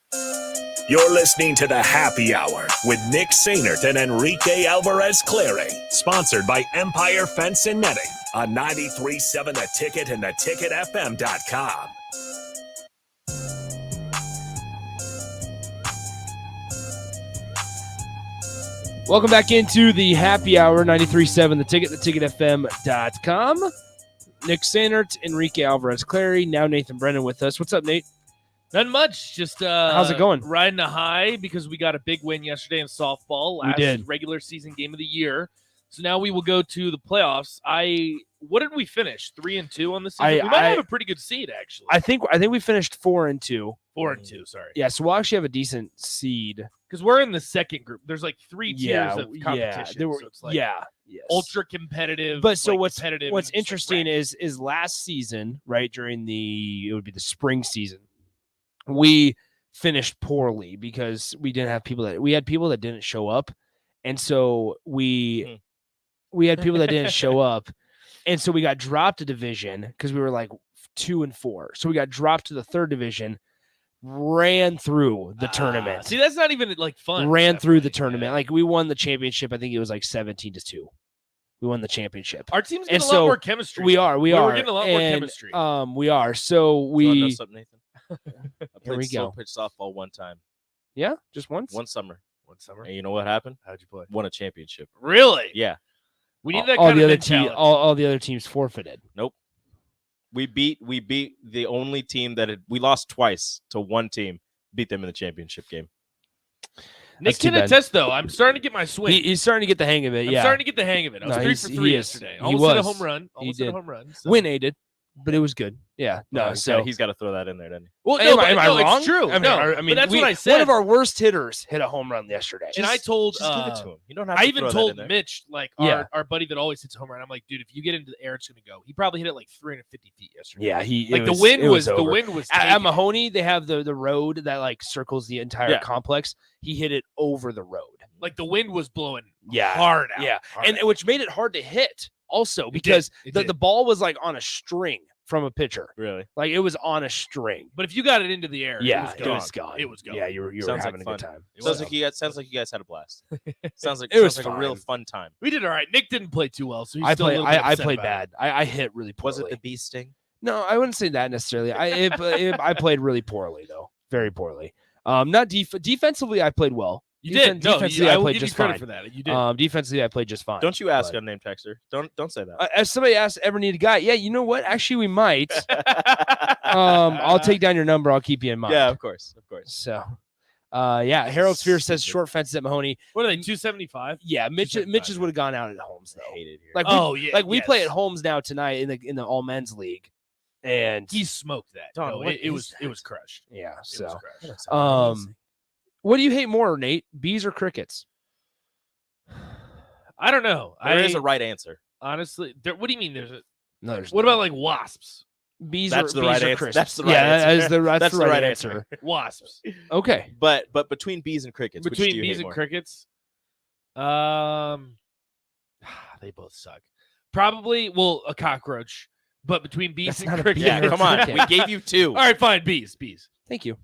You're listening to the Happy Hour with Nick Sainert and Enrique Alvarez Clary, sponsored by Empire Fence and Netting on 93.7 The Ticket and theticketfm.com. Welcome back into the Happy Hour, 93.7 The Ticket, theticketfm.com. Nick Sainert, Enrique Alvarez Clary, now Nathan Brennan with us. What's up, Nate? Nothing much. Just how's it going? Riding a high because we got a big win yesterday in softball. Last regular season game of the year. So now we will go to the playoffs. What did we finish? 3-2 on the season. We might have a pretty good seed, actually. I think we finished 4-2. 4-2. Sorry. Yeah, so we'll actually have a decent seed because we're in the second group. There's like 3 tiers of competition. Yeah, so it's like yes. ultra competitive. But so like what's interesting is last season, right, during it would be the spring season, we finished poorly because we had people that didn't show up, and so we had people that didn't show up, and so we got dropped a division because we were like 2 and 4. So we got dropped to the 3rd division, ran through the tournament. See, that's not even like fun. Ran through the tournament. Like we won the championship. I think it was like 17-2. We won the championship. Our team's getting a lot more chemistry. We are. We're getting a lot more chemistry. We are. So we. You know something, Nathan? Here I we played slow go. pitch softball one time. Yeah, just once. One summer. And you know what happened? How'd you play? Won a championship. Really? Yeah. We need that all kind the of other mentality. all the other teams forfeited. Nope. We beat the only team we lost twice to one team. Beat them in the championship game. Nick can attest, though. I'm starting to get my swing. He's starting to get the hang of it. I'm yeah, starting to get the hang of it. I was 3 for 3 yesterday. Almost hit a home run. Almost hit a home run. So. Win aided, but it was good. Yeah. No. So he's got to throw that in there, doesn't he? Well, no, am I wrong? It's true. I mean, but that's what I said. One of our worst hitters hit a home run yesterday. And I told, just give it to him. You don't have to I even told Mitch, like our buddy that always hits a home run. I'm like, dude, if you get into the air, it's gonna go. He probably hit it like 350 feet yesterday. Yeah, the wind was at Mahoney. They have the road that like circles the entire complex. He hit it over the road. Like the wind was blowing hard out. Yeah, which made it hard to hit also because the ball was like on a string from a pitcher. Really? Like it was on a string. But if you got it into the air, it was gone. It was gone. Yeah, you were having a good time. Sounds like you guys had a blast. Sounds like a real fun time. We did all right. Nick didn't play too well, so he's I played bad. I hit really poorly. Was it the bee sting? No, I wouldn't say that necessarily. I played really poorly though, very poorly. Not defensively, I played well. You did. Defensively, I played just credit fine. for that. You did. Defensively, I played just fine. Don't you ask unnamed texter? Don't say that. As somebody asked, ever need a guy? Yeah, you know what? Actually, we might. I'll take down your number. I'll keep you in mind. Yeah, of course. So, Harold Sphere says short fences at Mahoney. What are they? 275? Yeah, Mitch's would have gone out at Holmes though. I hate it here. We play at Holmes now tonight in the all men's league, and he smoked that. It was crushed. Yeah. It was crushed. What do you hate more, Nate? Bees or crickets? I don't know. There is a right answer. Honestly, what do you mean? There's No, what about like wasps? Bees That's are, the bees right are answer. crisps. That's the right yeah, answer. That's the right answer. Wasps. Okay. But between bees and crickets, which do Between you bees hate and more? crickets, they both suck. Probably, a cockroach. But between bees That's and not a crickets, bee or a come on. cricket. We gave you 2. All right, fine, bees. Thank you.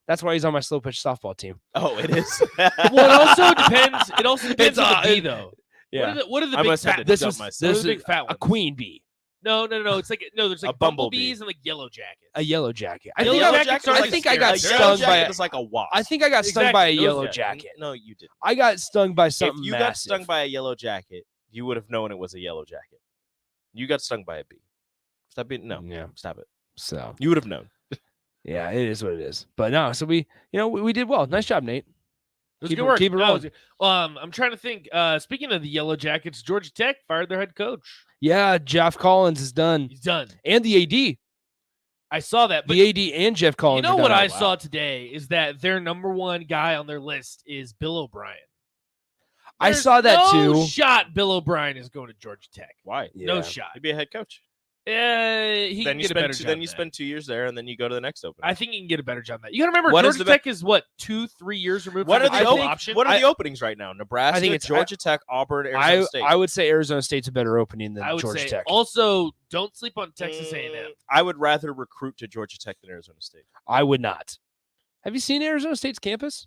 That's why he's on my slow pitch softball team. Oh, it is. Well, it also depends. It also depends on the bee, though. Yeah. What are the I big must have fat? to This dump was myself. what are This the big is fat a ones. queen bee. No. It's like there's like A bumblebee. bumblebees and like yellow jackets. A yellow jacket. I Yellow think, jackets I, are I like think scary. I got A stung yellow by. jacket is like a wasp. I think I got stung by a Exactly. yellow Yeah. jacket. No, you didn't. I got stung by something If you massive. got stung by a yellow jacket, you would have known it was a yellow jacket. You got stung by a bee. Stop it. No. Yeah. Stop it. So You would have known. yeah, it is what it is. But no, so we did well. Nice job, Nate. It was Keep good it- work. keep it No, rolling. I'm trying to think. Speaking of the Yellow Jackets, Georgia Tech fired their head coach. Yeah, Jeff Collins is done, He's done. and the AD, I saw that. But the AD, and Jeff Collins. you know are what done. I saw today is that their number one guy on their list is Bill O'Brien. I There's saw that no too. shot Bill O'Brien is going to Georgia Tech. Why? No Yeah. shot. You'd be a head coach. He Then can you get a better spend job. then than you that. spend 2 years there, and then you go to the next opening. I think he can get a better job than that. You got to remember, What is Georgia the Tech is what 2-3 years removed What from are the the openings? option. What are the openings right now? Nebraska, I think it's- Georgia Tech, Auburn, Arizona State. I would say Arizona State's a better opening than I would Georgia say Tech. also don't sleep on Texas A&M. I would rather recruit to Georgia Tech than Arizona State. I would not. Have you seen Arizona State's campus?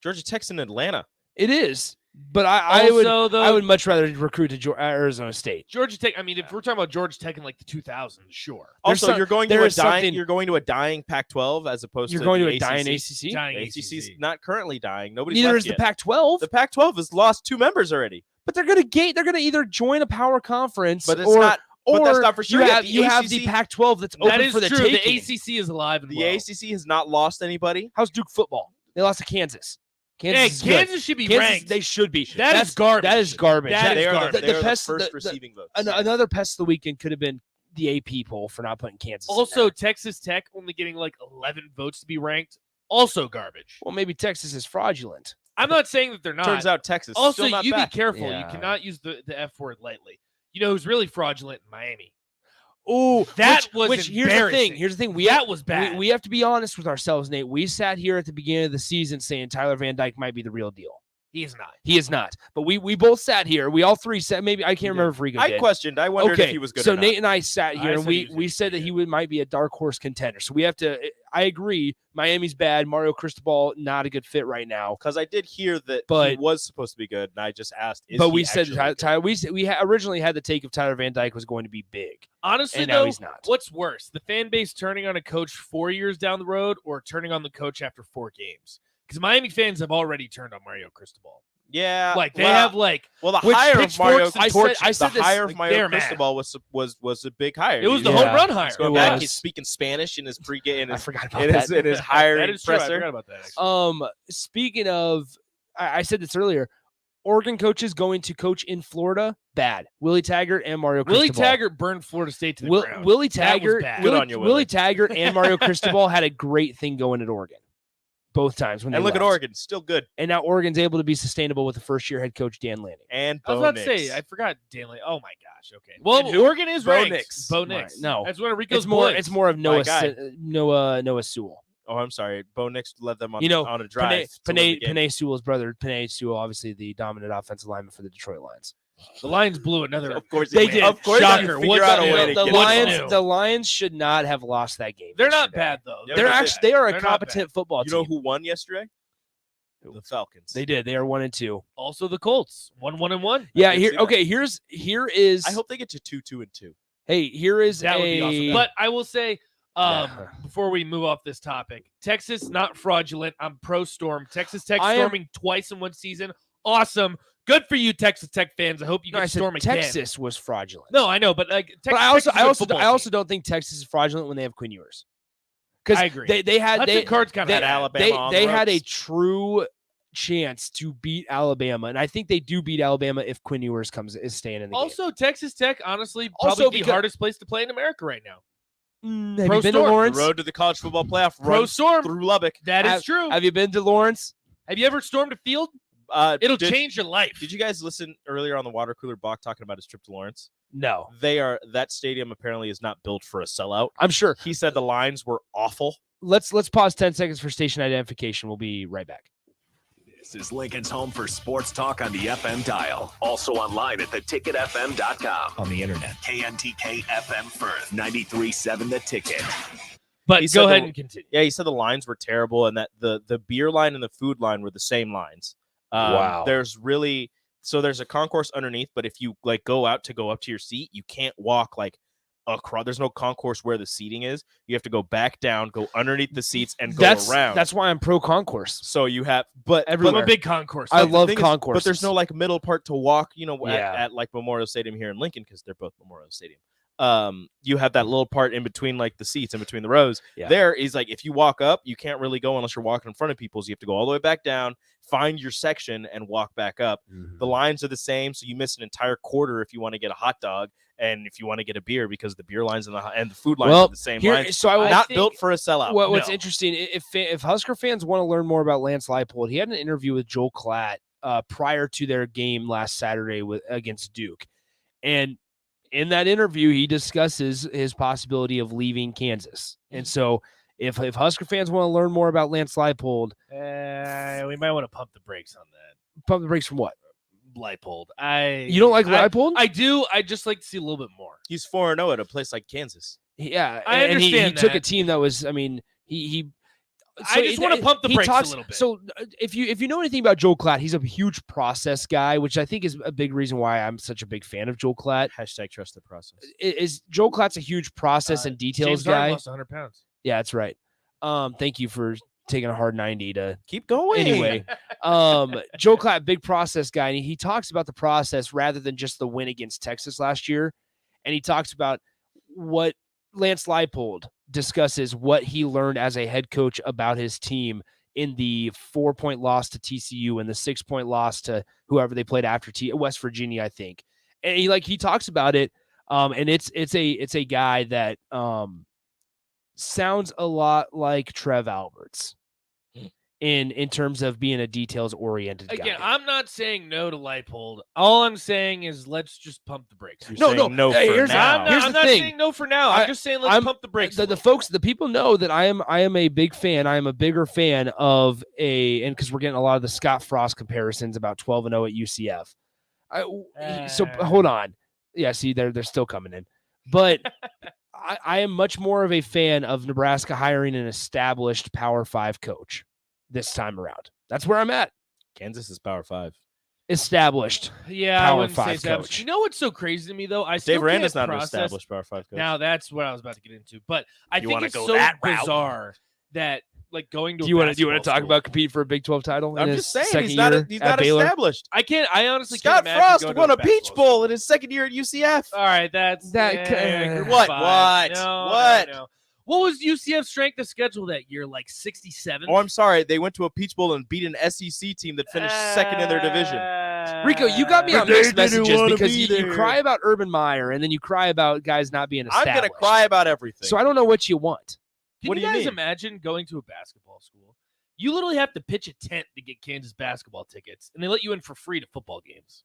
Georgia Tech's in Atlanta. It is, but I Also, would much rather recruit to Arizona State. Georgia Tech. I mean, if we're talking about Georgia Tech in like the 2000s, sure. Also, some- you're going there to a is something- dying. You're going to a dying Pac-12 as opposed You're to going the to a dying ACC. ACC. Dying The ACC's ACC. not currently dying. Nobody's Neither left is the yet. Pac-12. The Pac-12 has lost 2 members already. But they're gonna either join a power conference, But it's or not. But that's or not for sure. you yet. have The you have ACC the Pac-12 that's open That is for the true. taking. The ACC is alive and The well. ACC has not lost anybody. How's Duke football? They lost to Kansas. Hey, Kansas is good. Kansas should be Kansas, ranked. They should be. That is garbage. That is garbage. That they is are garbage. the, they are the Pest- first receiving votes. Another pest of the weekend could have been the AP poll for not putting Kansas. in Also, there. Texas Tech only getting like 11 votes to be ranked. Also garbage. Well, maybe Texas is fraudulent. I'm not saying that they're not. Turns out Texas. Also, still not you bad. be careful. Yeah. You cannot use the F word lightly. You know who's really fraudulent in Miami? Oh, That was here's the thing. embarrassing. Here's the thing. That was bad. We have to be honest with ourselves, Nate. We sat here at the beginning of the season saying Tyler Van Dyke might be the real deal. He is not. He is not. But we both sat here. We all three said, maybe I can't remember if Rico I did. questioned. I wondered if he was good So or not. Nate and I sat here and said he we was said that he might be a dark horse contender. So we have to. I agree. Miami's bad. Mario Cristobal not a good fit right now. Because I did hear that he But- was supposed to be good, and I just asked. But we said Tyler. Originally had the take of Tyler Van Dyke was going to be big. Honestly, And now though, he's not. what's worse, the fan base turning on a coach 4 years down the road or turning on the coach after 4 games? Because Miami fans have already turned on Mario Cristobal. Yeah, Like they well, have like Well, the which hire of Mario, pitchforks and torches. I said the this, hire of like, Mario they're mad. Cristobal was a big hire. It was the Yeah. home run hire. He's going It back. was. He's speaking Spanish in his pregame. In I his, forgot about in his, that. in his hiring That is true. I presser. forgot about that. Actually. Speaking of, I said this earlier. Oregon coaches going to coach in Florida, bad. Willie Taggart and Mario Willie Cristobal. Taggart burned Florida State to the ground. Willie That was Taggart, bad. Good Willie, on you, Willie Willie. Taggart and Mario Cristobal had a great thing going at Oregon, both times when they And look at left. Oregon, still good. And now Oregon's able to be sustainable with the first-year head coach Dan Lanning. And I was Bo about to Nix. say, I forgot Danley. Oh my gosh. Okay. Well, And who? Oregon is Bo ranked. Nix. Bo Right, Nix. no. That's one of Rico's It's more. boys. It's more of Noah guy. Noah Sewell. Oh, I'm sorry. Bo Nix led them on, You know, on a drive. to win the game. Panay Sewell's brother. Panay Sewell, obviously the dominant offensive lineman for the Detroit Lions. The Lions blew another. Of course They did. did. Of course Shocker. they figure What's out a new? way to The get Lions. it. new? The Lions should not have lost that game. They're not yesterday. bad though. Yeah, They're but actually they are a They're not competent football You team. know who won yesterday? The Falcons. They did. They are 1-2. Also the Colts. 1-1-1. Yeah. did Here. see that. Okay. Here is. I hope they get to 2-2-2. Hey, here is That would be awesome. a. But I will say, Yeah. before we move off this topic, Texas not fraudulent. I'm pro Storm. Texas Tech I am- storming twice in one season. Awesome. Good for you, Texas Tech fans. I hope you No, get I said storm again. Texas was fraudulent. No, I know, but like Texas, but I also, Texas is a I also, football I also team. don't think Texas is fraudulent when they have Quinn Ewers. Because I agree. They had Hudson they Card's kind they, of Had Alabama on they the had a ropes. true chance to beat Alabama, and I think they do beat Alabama if Quinn Ewers is staying in the Also, Texas Tech, honestly, Also probably the because- hardest place to play in America right now. game. Have Pro you been to Storm. Lawrence? The road to the college football playoff Pro runs Storm. through Lubbock. That is Have- true. Have you been to Lawrence? Have you ever stormed a field? It'll change your life. Did you guys listen earlier on the water cooler Bach talking about his trip to Lawrence? No. That stadium apparently is not built for a sellout. I'm sure. He said the lines were awful. Let's pause 10 seconds for station identification. We'll be right back. This is Lincoln's home for sports talk on the FM dial. Also online at theticketfm.com. On the internet. KNTK FM Firth. 93.7 The Ticket. But go ahead and continue. Yeah, he said the lines were terrible and that the beer line and the food line were the same lines. Wow. There's a concourse underneath, but if you go up to your seat, you can't walk across. There's no concourse where the seating is. You have to go back down, go underneath the seats, and go around. That's why I'm pro concourse. So you have, but I'm a big concourse. I love concourse, but there's no middle part to walk. At Memorial Stadium here in Lincoln, because they're both Memorial Stadium. You have that little part in between the seats, in between the rows. Yeah. There is if you walk up, you can't really go unless you're walking in front of people. So you have to go all the way back down, find your section, and walk back up. Mm-hmm. The lines are the same, so you miss an entire quarter if you want to get a hot dog and if you want to get a beer, because the beer lines and the food lines are the same lines. So I not built for a sellout. What's interesting, if Husker fans want to learn more about Lance Leipold, he had an interview with Joel Klatt prior to their game last Saturday against Duke, and in that interview, he discusses his possibility of leaving Kansas. And so if Husker fans want to learn more about Lance Leipold, we might want to pump the brakes on that. Pump the brakes from what? Leipold. You don't like Leipold? I do. I just like to see a little bit more. He's 4-0 at a place like Kansas. Yeah, I understand. He took a team that was. I mean, he. So I just want to pump the brakes a little bit. So if you know anything about Joel Klatt, he's a huge process guy, which I think is a big reason why I'm such a big fan of Joel Klatt. # trust the process. Is Joel Klatt's a huge process and details James guy? Harden lost 100 pounds. Yeah, that's right. Thank you for taking a hard 90 to keep going. Anyway, Joel Klatt, big process guy, and he talks about the process rather than just the win against Texas last year. And he talks about what Lance Leipold discusses what he learned as a head coach about his team in the 4-point loss to TCU and the 6-point loss to whoever they played after West Virginia, I think. And he talks about it. And it's a guy that sounds a lot like Trev Alberts in terms of being a details oriented guy. Again, I'm not saying no to Leipold. All I'm saying is let's just pump the brakes. No. I'm not saying no for now. I'm just saying let's pump the brakes. The people know that I am a big fan. I am a bigger fan of and because we're getting a lot of the Scott Frost comparisons about 12-0 at UCF. So hold on. Yeah, see, they're still coming in. But I am much more of a fan of Nebraska hiring an established Power 5 coach this time around. That's where I'm at. Kansas is Power 5. Established. Yeah, Power I wouldn't 5 say established. coach. You know what's so crazy to me, though? Dave Aranda's not an established Power 5 coach. Now, that's what I was about to get into. But I think it's so bizarre that going to do you want to talk about compete for a Big 12 title? I'm just saying he's not established. I honestly Scott can't imagine Frost won a Peach Bowl in his second year at UCF. All right, What? No. What was UCF's strength of schedule that year? 67? Oh, I'm sorry. They went to a Peach Bowl and beat an SEC team that finished second in their division. Rico, you got me on mixed messages because you cry about Urban Meyer and then you cry about guys not being established. I'm going to cry about everything. So I don't know what you want. Can you guys imagine going to a basketball school? You literally have to pitch a tent to get Kansas basketball tickets, and they let you in for free to football games.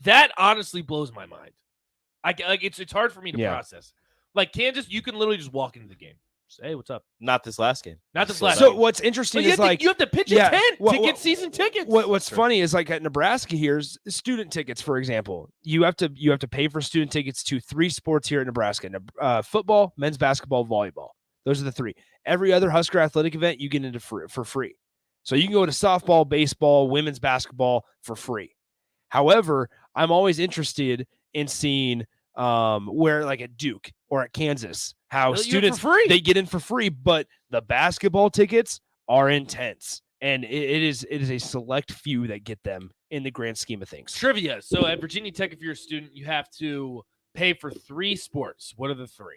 That honestly blows my mind. It's hard for me to process. Kansas, you can literally just walk into the game. Say, hey, what's up? Not this last game. So what's interesting is you have to pitch a tent to get season tickets. What's funny is at Nebraska here's student tickets, for example. You have to pay for student tickets to 3 sports here at Nebraska: football, men's basketball, volleyball. Those are the 3. Every other Husker athletic event you get into for free. So you can go to softball, baseball, women's basketball for free. However, I'm always interested in seeing where at Duke or at Kansas, how students they get in for free, but the basketball tickets are intense. And it is a select few that get them in the grand scheme of things. Trivia. So at Virginia Tech, if you're a student, you have to pay for 3 sports. What are the 3?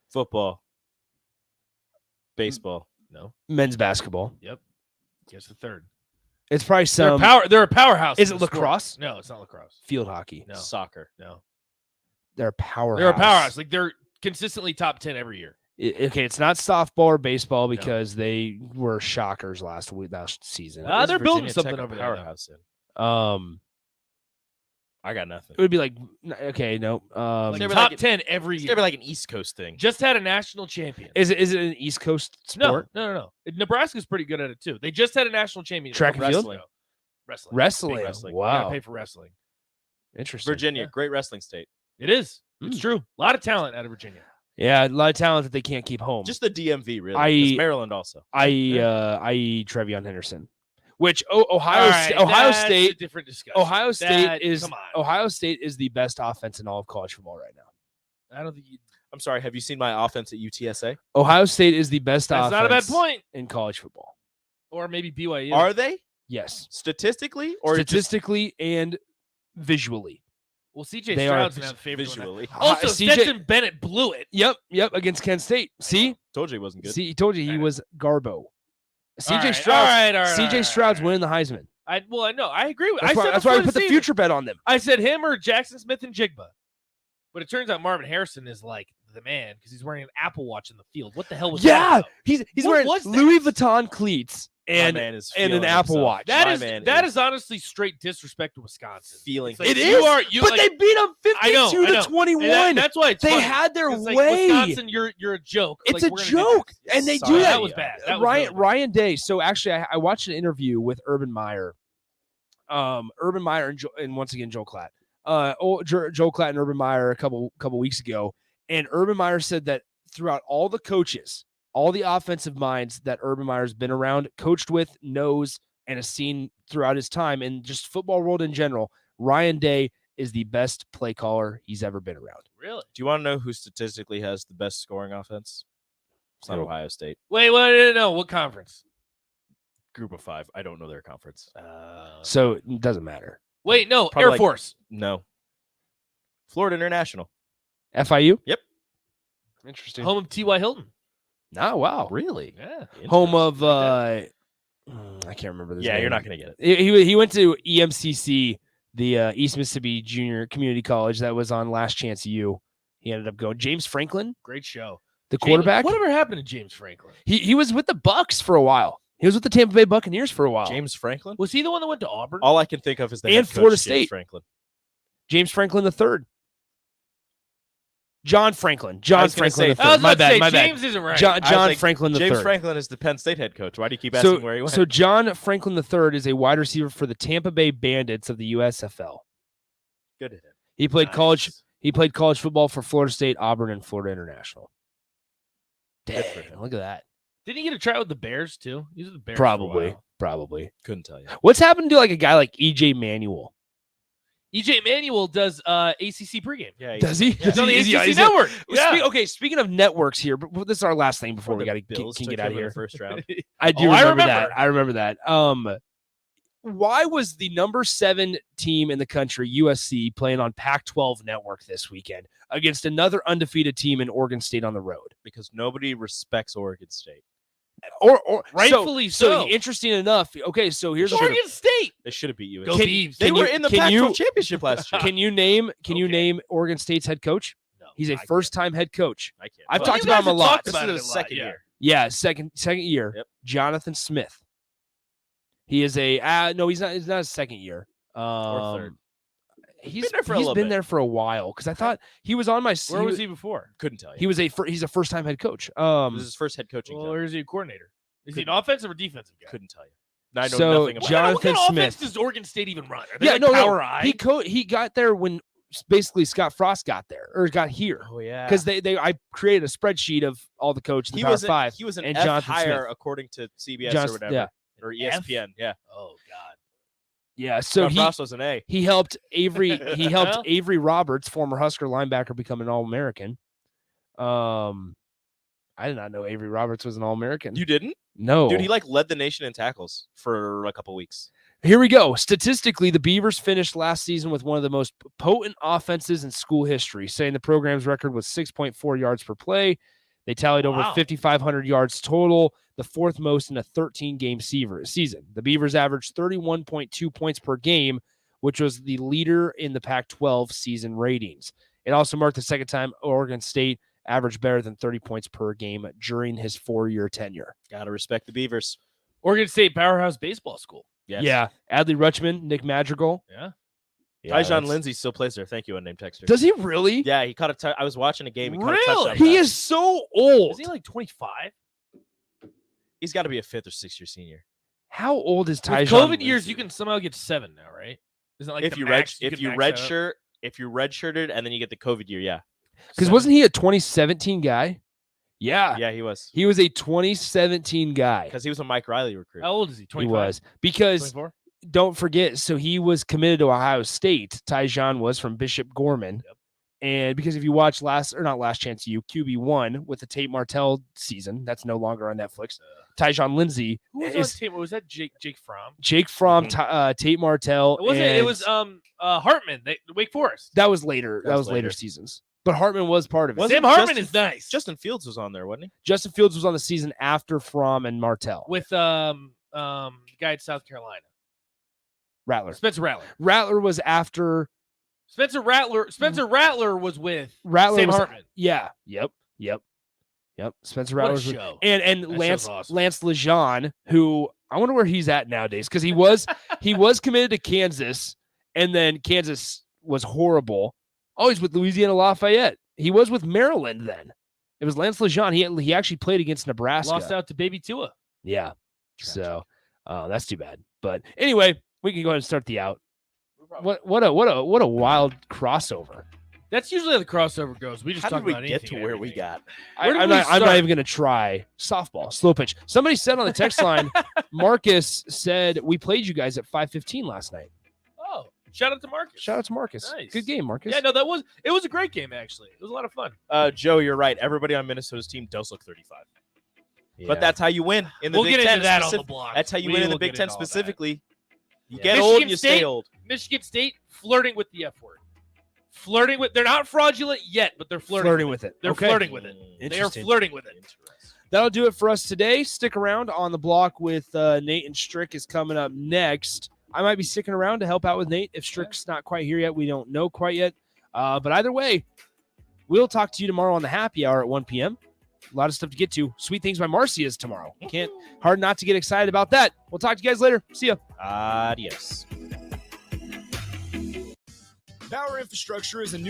Football. Baseball. No. Men's basketball. Yep. Guess the 3rd. It's probably some They're a powerhouse. Is it lacrosse? No, it's not lacrosse. Field hockey. No. Soccer. No. They're a powerhouse. They're a powerhouse. They're consistently top 10 every year. Okay, it's not softball or baseball because they were shockers last season. They're building Virginia something Tech a over there. powerhouse in? I got nothing. It would be like okay, no. Like top 10 every It's year. gonna be like an East Coast thing. Just had a national champion. Is it an East Coast sport? No. Nebraska's pretty good at it too. They just had a national champion. Track and field? Wrestling. Wrestling. Big wrestling. You Wow. gotta pay for wrestling. Interesting. Virginia, great wrestling state. It is. It's true. A lot of talent out of Virginia. Yeah, a lot of talent that they can't keep home. Just the DMV, really. 'Cause Maryland also. I.e. Trevion Henderson. Which Ohio All right, Ohio that's State a different discussion. Ohio State That- is come on. Ohio State is the best offense in all of college football right now. I don't think you. I'm sorry. Have you seen my offense at UTSA? Ohio State is the best That's offense not a bad point. in college football. Or maybe BYU. Are they Yes. statistically or Statistically and visually. Well, CJ They are Stroud's gonna have a favorite visually? one. Also, CJ Stetson Bennett blew it. Yep, against Kent State. See? Told you he wasn't good. See, he told you he was Garbo. CJ right, Stroud's all right, CJ Stroud's winning the Heisman. I know. I agree with. That's I said why we before put the season, future bet on them. I said him or Jackson Smith and Jigba. But it turns out Marvin Harrison is like the man because he's wearing an Apple Watch in the field. What the hell was that? Yeah, about? he's What wearing was that? Louis Vuitton cleats and man is an feeling Apple himself. Watch. That is honestly straight disrespect to Wisconsin. Feeling It's like, It you is, are- you but like- they beat them I know, 52 I know. to 21. And that's why it's they funny. had their It's like, way. Wisconsin, you're a joke. It's Like, a we're gonna joke, do this. and they Sorry, do that. That was bad. That was really bad. Ryan Day. So actually, I watched an interview with Urban Meyer, and once again Joel Klatt, Joel Klatt and Urban Meyer a couple weeks ago, and Urban Meyer said that throughout all the coaches, all the offensive minds that Urban Meyer's been around, coached with, knows, and has seen throughout his time, and just football world in general, Ryan Day is the best play caller he's ever been around. Really? Do you want to know who statistically has the best scoring offense? It's not Who? Ohio State. Wait, no. What conference? Group of 5. I don't know their conference. So it doesn't matter. Wait, no. Probably Air like- Force. No. Florida International. FIU? Yep. Interesting. Home of T.Y. Hilton. Oh, wow. Really? Yeah. Home of I can't remember this. Yeah, name. you're not going to get it. He went to EMCC, the East Mississippi Junior Community College that was on Last Chance U. He ended up going. James Franklin, Great show. the quarterback. Whatever happened to James Franklin? He was with the Bucks for a while. He was with the Tampa Bay Buccaneers for a while. James Franklin? Was he the one that went to Auburn? All I can think of is the And head coach, Florida James State. Franklin. James Franklin III. John Franklin. John was gonna Franklin say- III. I was My about to say, bad. James isn't right. John, I was John like, Franklin III. James Franklin is the Penn State head coach. Why do you keep asking where he went? So John Franklin III is a wide receiver for the Tampa Bay Bandits of the USFL. Good at him. He played Nice. college. He played college football for Florida State, Auburn, and Florida International. Good for Dang, him. look at that. Didn't he get a try with the Bears too? He was with the Bears. For a Probably. while. Probably. Couldn't tell you. What's happened to like a guy like EJ Manuel? EJ Manuel does ACC pregame. Yeah, Does he? He's on the Is he- ACC is he- network. Yeah. Okay, speaking of networks here, but this is our last thing before we got to Bills can took get out him of in here. the first round. I do Oh, I remember remember. that. I remember that. Why was the number 7 team in the country, USC, playing on Pac-12 network this weekend against another undefeated team in Oregon State on the road? Because nobody respects Oregon State. Or Rightfully so. Interesting enough. Okay, so here's Oregon State. They should have beat you. Go Beavs. They Can were you- in the can Pac-12 you- championship last year. Can you name Oregon State's head coach? No, He's a I can't. first-time head coach. I can't. I've Well, talked you about guys him a have lot. talked This about is it his a lot, second yeah. year. Yeah, second year. Yep. Jonathan Smith. He is a no, he's not. It's not his second year. Or third. He's been there for a he's little been bit. there for a while because I thought he was on my. Where was he before? Couldn't tell you. He was he's a first-time head coach. It was his first head coaching Well, job. or is he a coordinator? Is he an offensive or defensive guy? Couldn't tell you. I know So, nothing about Jonathan what kind of offense Smith. does Oregon State even run? Are they Yeah, like no. Power Eye? He got there when basically Scott Frost got there or got here Oh yeah. because I created a spreadsheet of all the coaches. he Power was 5 he was an and F Jonathan higher Smith. according to CBS Jonathan- or whatever. yeah. Or ESPN. Yeah. Oh God. Yeah, so Scott Frost was an A. he helped Avery Roberts, former Husker linebacker, become an All-American. I did not know Avery Roberts was an All-American. You didn't? No. Dude, he led the nation in tackles for a couple weeks. Here we go. Statistically, the Beavers finished last season with one of the most potent offenses in school history, saying the program's record was 6.4 yards per play. They tallied over 5,500 yards total, the fourth most in a 13-game season. The Beavers averaged 31.2 points per game, which was the leader in the Pac-12 season ratings. It also marked the second time Oregon State averaged better than 30 points per game during his 4-year tenure. Gotta respect the Beavers. Oregon State Powerhouse Baseball School. Yes. Yeah. Adley Rutschman, Nick Madrigal. Yeah. Tyjon Lindsey still plays there. Thank you, unnamed texter. Does he really? Yeah, he caught a I was watching a game. He caught a Really? touchdown He pass. is so old. Is he like 25? He's got to be a 5th or 6th year senior. How old is With Tyjon COVID Lindsey? years, you can somehow get 7 now, right? Isn't it like if the you max, if can you max that out? redshirted and then you get the COVID year, yeah. Because wasn't he a 2017 guy? Yeah. Yeah, he was. He was a 2017 guy. Because he was a Mike Riley recruit. How old is he? 25? He was. Because 24? don't forget, so he was committed to Ohio State. Tyjon was from Bishop Gorman. Yep. And because if you watch not Last Chance U, QB1 with the Tate Martell season, that's no longer on Netflix. Tyjon Lindsey Who was is on team? Was that Jake Fromm? Jake Fromm, Tate Martell. It wasn't. It was Hartman. Wake Forest. That was later. That was later seasons. But Hartman was part of it. Sam Hartman is nice. Justin Fields was on there, wasn't he? Justin Fields was on the season after Fromm and Martell. With the guy at South Carolina. Rattler. Spencer Rattler. Rattler was after Spencer Rattler was with Rattler. Sam was, Hartman. Yeah. Yep. Spencer What a Rattler. show. And That Lance show's awesome. Lance Lejeune, who I wonder where he's at nowadays because he was committed to Kansas, and then Kansas was horrible. Oh, he's with Louisiana Lafayette. He was with Maryland then. It was Lance Lejeune. He actually played against Nebraska. Lost out to Baby Tua. Yeah. So that's too bad. But anyway, we can go ahead and start the out. What a wild crossover. That's usually how the crossover goes. We just How talk did we about get anything to where and we everything. got? Where did I'm we not start? even going to try softball, slow pitch. Somebody said on the text line, Marcus said, we played you guys at 5:15 last night. Oh, shout out to Marcus. Shout out to Marcus. Nice. Good game, Marcus. Yeah, no, it was a great game actually. It was a lot of fun. Joe, you're right. Everybody on Minnesota's team does look 35. But Yeah. that's how you win in the We'll Big get Ten. into that on the block. That's how you We win in the will Big get Ten into all that. specifically. You Yeah. get Michigan old, you State, stay old. Michigan State flirting with the F word. Flirting with. They're not fraudulent yet, but they're flirting with it. They're Okay. flirting with it. They are Interesting. flirting with it. That'll do it for us today. Stick around on the block with Nate and Strick is coming up next. I might be sticking around to help out with Nate. If Strick's not quite here yet, we don't know quite yet. But either way, we'll talk to you tomorrow on the happy hour at 1 p.m. A lot of stuff to get to. Sweet Things by Marcy is tomorrow. Hard not to get excited about that. We'll talk to you guys later. See ya. Adios. Power Infrastructure is a new